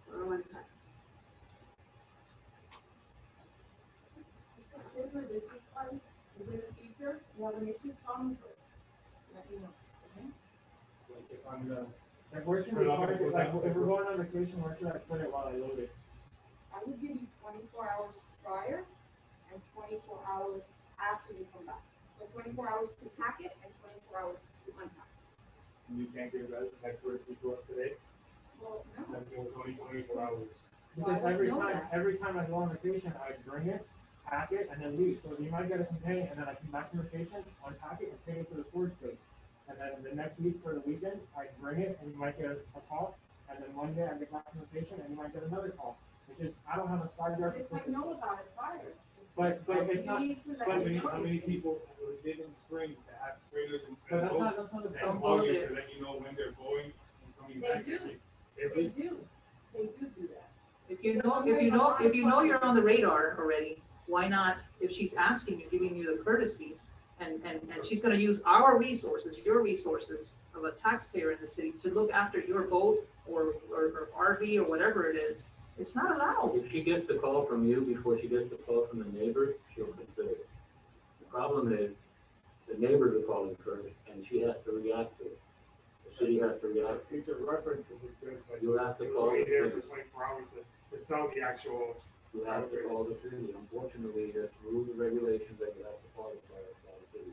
401 passes. This is fine. In the future, you have an issue, call me first. Let me know, okay? If I'm the, Like, where should we, like, if we're going on vacation, where should I put it while I load it? I would give you 24 hours prior and 24 hours after you come back. So 24 hours to pack it and 24 hours to unpack. you can't give that courtesy to us today, Well, no. then it was only 24 hours. Because Well, I don't know that. every time I go on vacation, I bring it, pack it, and then leave. So you might get a container, and then I come back from vacation, unpack it, and take it to the storage place. And then the next week for the weekend, I bring it, and you might get a call. And then one day I get back from vacation, and you might get another call. It's just, I don't have a side yard. If I know about it prior. But it's not, You need to let How me many, know. how many people did in spring to have trailers and but that's not, boats that's not the and Don't all go you there. to let you know when they're going and coming They back? do. They Every, do. They do that. If you know you're on the radar already, why not, if she's asking you, giving you the courtesy, and she's gonna use our resources, your resources of a taxpayer in the city to look after your boat or RV or whatever it is, it's not allowed. If she gets the call from you before she gets the call from the neighbor, she'll consider it. The problem is, the neighbors are calling first, and she has to react to it. The city has to react. future references is good, but You have to call be the there city. for 24 hours to sell the actual. You have to call the city. Unfortunately, there's rules and regulations that you have to follow by the city.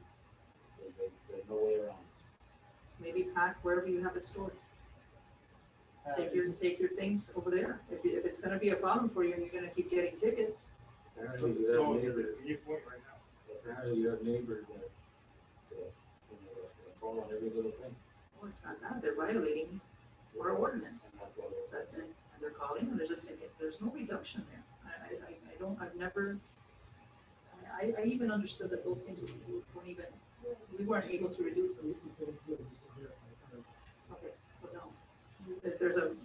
There's no way around it. Maybe pack wherever you have it stored. Take your things over there. If it's gonna be a problem for you and you're gonna keep getting tickets, Apparently, you So have neighbors, it's a new point right now. apparently you have neighbors that, you know, that call on every little thing. well, it's not that, they're violating our ordinance. And that's why they're- That's it. And they're calling and there's a ticket. There's no reduction there. I even understood that those things we weren't able to reduce them. Okay, so no.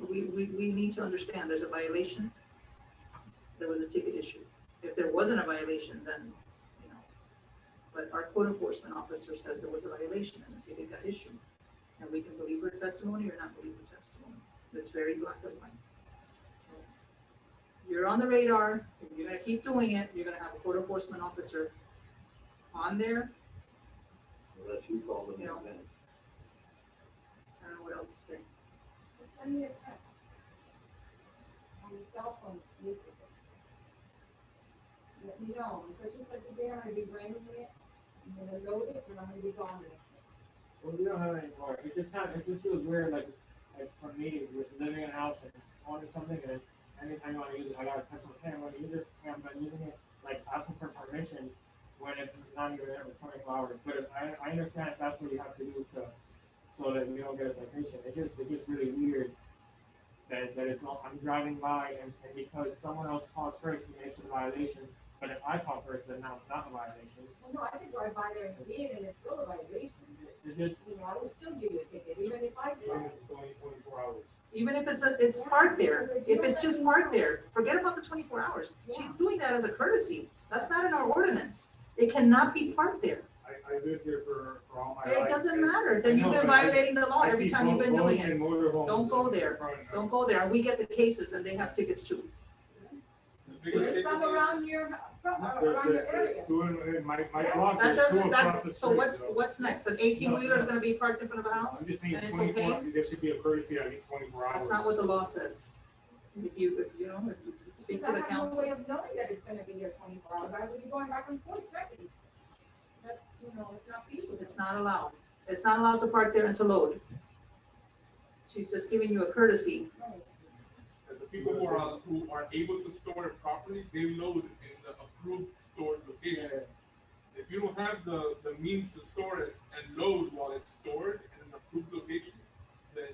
We need to understand, there's a violation. There was a ticket issue. If there wasn't a violation, then, but our code enforcement officer says there was a violation and the ticket got issued. And we can believe her testimony or not believe her testimony. It's very black and white. So, you're on the radar. If you're gonna keep doing it, you're gonna have a code enforcement officer on there. Unless you call them, You know. then. I don't know what else to say. Just send me a text. On your cell phone, listen. Let me know, because just like today, I'm gonna be bringing it, I'm gonna load it, and I'm gonna be gone next day. Well, we don't have it anymore. It just feels weird, like for me, with living in a house and wanting something, and anytime I want to use it, I gotta touch my hand, I want to use it, and I'm not using it, like asking for permission when it's not even there for 24 hours. But if I understand if that's what you have to do so that you don't get a citation. It's just really weird that it's not, I'm driving by and because someone else calls first and makes a violation, But if I call first, then now it's not a violation. Well, no, I could drive by there and see it, and it's still a violation. It's just, You know, I would still give you a ticket, even if I saw it. It's only 24 hours. Even if it's parked there, if it's just parked there, forget about the 24 hours. She's doing that as a courtesy. That's not in our ordinance. It cannot be parked there. I lived here for all my life. It doesn't matter. Then I you've know, been but I- violating the law I every see time you've been doing boats it. and motorhomes Don't go in there. front of- Don't go there. And we get the cases and they have tickets too. The biggest There's some thing is- around here, around There's your area. two in my block, That there's two doesn't, across the that, street. so what's next? An 18-wheeler is gonna be parked in front of a house? I'm just saying and it's 24, okay? there should be a courtesy at least 24 hours. That's not what the law says. If you speak to the I have council. no way of knowing that it's gonna be here 24 hours, I would be going back and forth checking. That's, you know, it's not feasible. It's not allowed. It's not allowed to park there and to load. She's just giving you a courtesy. And the people who are able to store it properly, they load in the approved storage location. If you don't have the means to store it and load while it's stored in an approved location, then,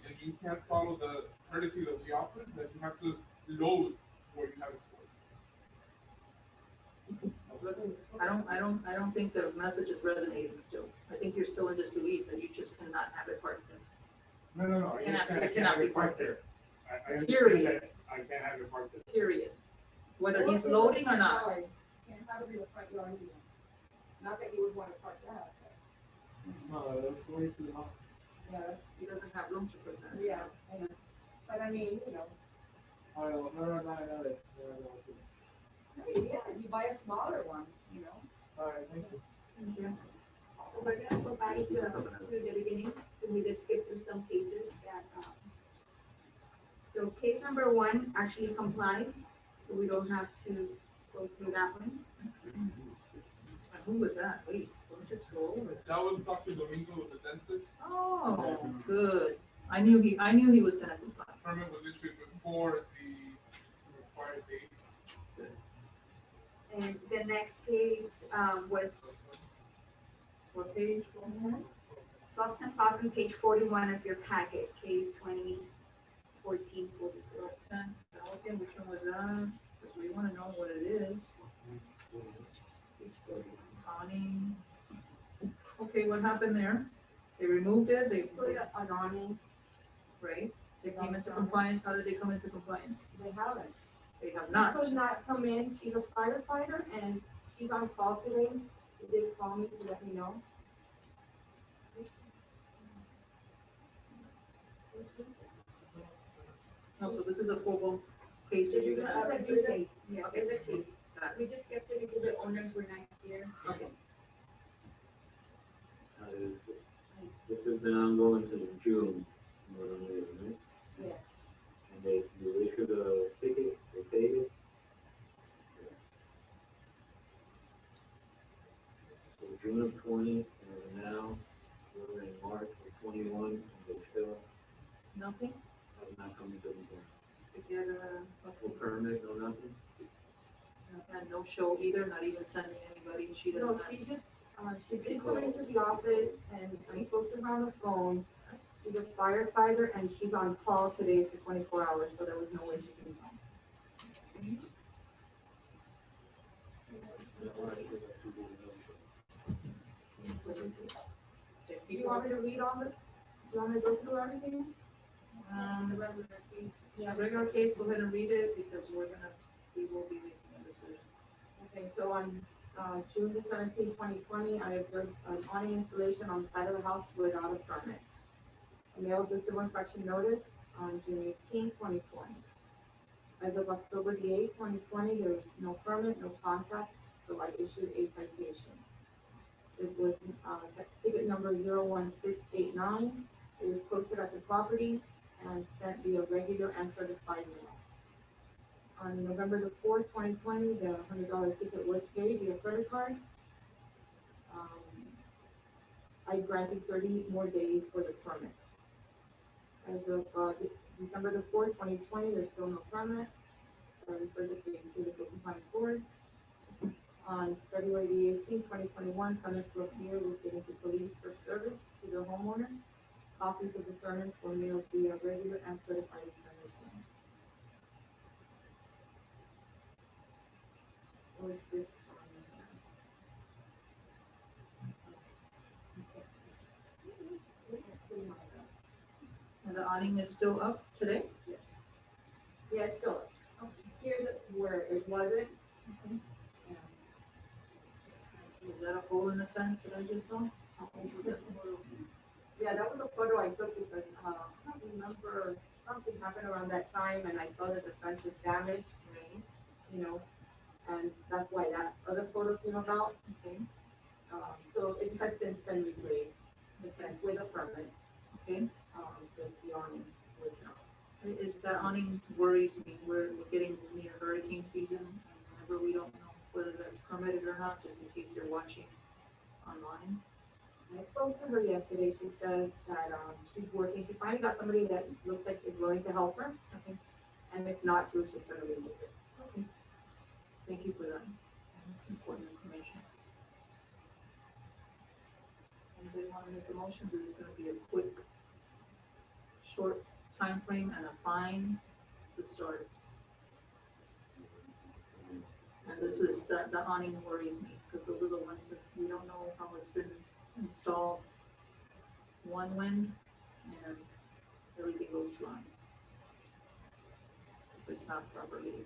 and you can't follow the courtesy that we offer, then you have to load where you have it stored. I don't think the message is resonating still. I think you're still in disbelief that you just cannot have it parked there. No, I Cannot- understand, I it can't cannot have be it parked there. I understand Period. that I can't have it parked there. Period. Whether he's loading or not. Can't have it in the front yard either. Not that you would wanna park that, no, that's way too long. but, yeah, He doesn't have room to put that. yeah, I know. But I mean, you know, I don't, no, I know it. I mean, yeah, you buy a smaller one, you know. All right, thank you. We're gonna go back to the beginning, and we did skip through some cases that, so case number 1 actually complied, so we don't have to go through that one. Who was that? Wait, let me just go over it. That was Dr. Domingo, the dentist. Oh, good. I knew he was gonna comply. Permit was issued before the required date. And the next case, was What page? Dr. Falcon, page 41 of your packet, case 2014-44. 10, Falcon, which one was that? Because we wanna know what it is. Connie. Okay, what happened there? They removed it, they Put it on awning, right? They came into compliance. How did they come into compliance? they haven't. They have She not. could not come in, she's a firefighter, and she's on call today, she did call me to let me know. No, so this is a full case. This You're is gonna- a new case. Yes, there's a case. We just kept it because the owners were not here. Okay. This has been ongoing since June, more or less, right? Yeah. And you issued a ticket, they paid it. So June of 20, and now we're in March of 21, and they still Nothing? have not come into compliance. To get No permit, no nothing. and no show either, not even sending anybody. She No, doesn't. she just, she did come into the office and I spoke to her on the phone. She's a firefighter and she's on call today for 24 hours, so there was no way she can come. Do you want me to read all this? Do you want me to go through everything? The regular case. Yeah, regular case, go ahead and read it because we will be making a decision. Okay, so on, June the 17th, 2020, I observed an awning installation on the side of the house without a permit. I mailed the civil infraction notice on June 18th, 2020. As of October the 8th, 2020, there was no permit, no contact, so I issued a citation. It was, ticket number 01689. It was posted at the property and sent via regular and certified mail. On November the 4th, 2020, the $100 ticket was paid via credit card. I granted 30 more days for the permit. As of December the 4th, 2020, there's still no permit. I referred the case to the compliance board. On February the 18th, 2021, summons to appear was given to police for service to the homeowner. Copies of the summons were mailed via regular and certified return receipt. Oh, it's this one. And the awning is still up today? Yeah, it's still, here's where it wasn't. Is that a hole in the fence that I just saw? How old was that photo? Yeah, that was a photo I took because, I don't remember, something happened around that time and I saw that the fence was damaged, you know, and that's why that other photo came about. Okay, So it has since been replaced, the fence with a permit, okay. because the awning was not. Is that awning worries me. We're getting near hurricane season, and whenever we don't know whether that's permitted or not, just in case they're watching online. I spoke to her yesterday, she says that, she's working, she finally got somebody that looks like is willing to help her. Okay. And if not, she was just gonna remove it. Okay. Thank you for that important information. Anybody want to make a motion? This is going to be a quick, short time frame and a fine to start. And this is, the awning worries me, because those are the ones that we don't know how it's been installed. One wind, and everything goes flying. If it's not properly.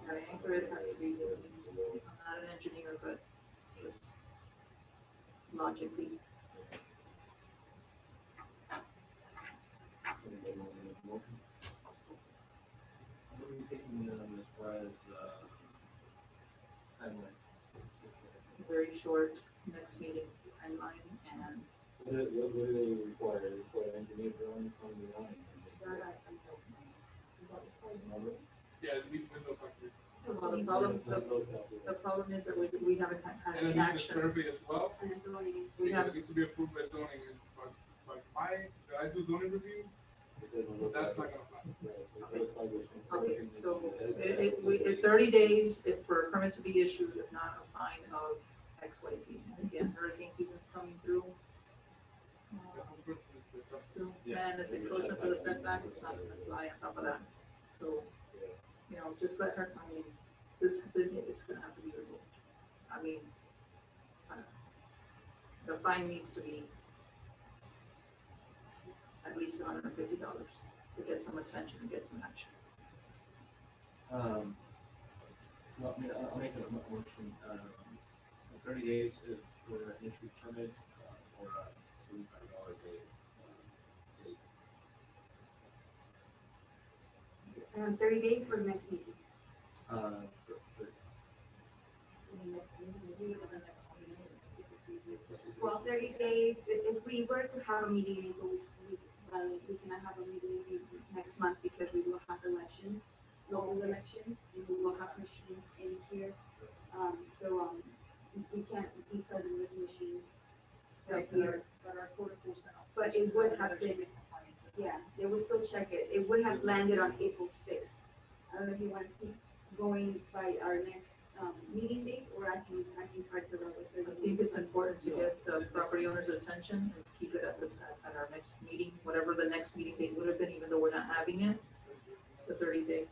The anchor, it has to be, I'm not an engineer, but just logically. What are we thinking, as far as, timeline? Very short next meeting timeline, and What do they require? They require engineer drawing from the line. Yeah, it needs window coverage. well, the problem is that we haven't had And it any needs a action. survey as well. And it's only, We have, It needs to be approved by zoning, and but I do zoning review, that's not gonna fly. okay, so if 30 days, if for a permit to be issued, if not a fine of X, Y, Z. And again, hurricane season's coming through. So, and it's encroachment to the setback, it's not gonna fly on top of that. So, you know, just let her, I mean, it's gonna have to be removed. I mean, the fine needs to be at least $150 to get some attention and get some action. Well, I mean, I'll make a motion, 30 days is for an issue permit, or a $25 day. Date. 30 days for the next meeting. For Maybe for the next meeting, if it's easier for us to do. Well, 30 days, if we were to have a meeting in April, which we cannot have a meeting next month because we will have elections, local elections, and we will have machines in here. We can't be present with machines stuck here. But our code enforcement. But it would have been, yeah, they would still check it. It would have landed on April 6th. I don't know if you want to keep going by our next meeting date, or I can try to run with it. I think it's important to get the property owner's attention and keep it at our next meeting, whatever the next meeting date would have been, even though we're not having it, the 30-day.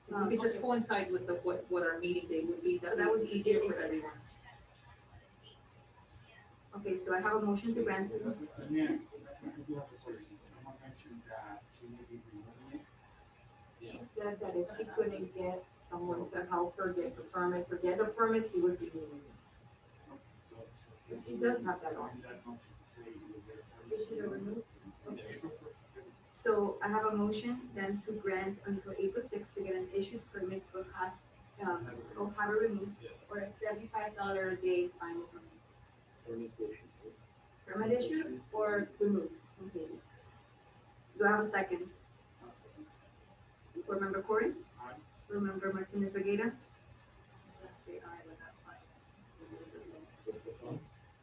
We could just Okay. coincide with what our meeting date would be, that That was was easier easier. for everyone. Okay, so I have a motion to grant. Again, I do have a question. Someone mentioned that she may be removing it. She said that if she couldn't get someone to help her get the permit, or get a permit, she would be removing it. So She does have that on. that motion to say you will get a They should have permit. removed. Yeah. So I have a motion then to grant until April 6th to get an issued permit for have it removed, or a $75 a day fine permit. Permit issued or removed? Okay. Do I have a second? Board Member Corey? Aye. Board Member Martinez Reguera? Let's say I would have fines.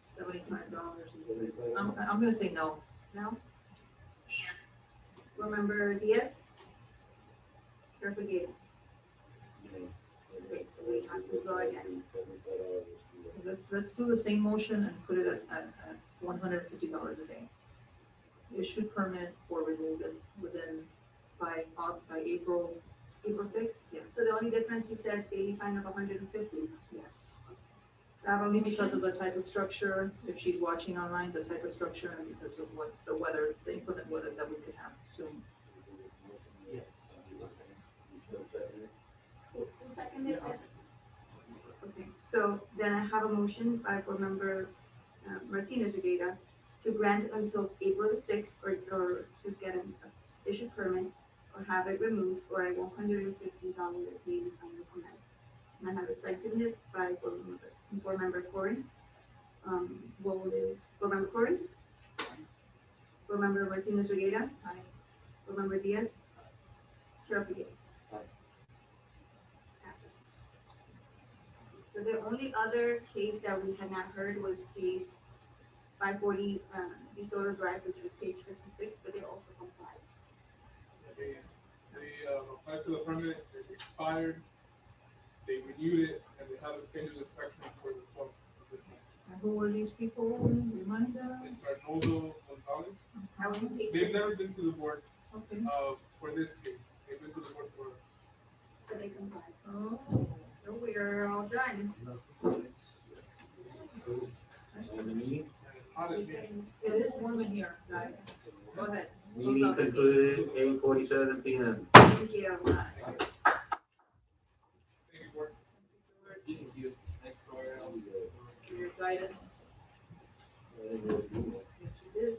$75. I'm gonna say no. No? Board Member Diaz? Chair Reguera? Okay, so we have to go again. Let's do the same motion and put it at $150 a day. Issue permit or remove it by April April sixth? Yeah. So the only difference, you said daily fine of 150? Yes. So I have a Only because motion. of the type of structure, if she's watching online, the type of structure, and because of what the weather, the inclement weather that we could have soon. Who seconded that? Okay, so then I have a motion by board member Martinez Rivera to grant until April the sixth or to get an issue permit or have it removed for a $150 daily fine to commence. And I have a seconded by board member Corey. Vote is board member Corey? Board member Martinez Rivera? Aye. Board member Diaz? Chair Figueroa? Aye. Passes. So the only other case that we had not heard was case 540 DeSoto Drive, which was page 56, but they also complied. They applied for the permit, it expired, they renewed it, and they have a scheduled inspection for the 12th of this month. And who were these people? Remind us. It's Arnoldo Gonzalez. I was in page. They've never been to the board, Okay. for this case, they've been to the board for. But they complied. Oh, so we are all done. And the meeting, Hot as heck. It is warm in here, guys. Go ahead. meeting concluded 8:47 p.m. Thank you. Thank you, board. Thank you. Thanks for For your guidance. Yes, you did.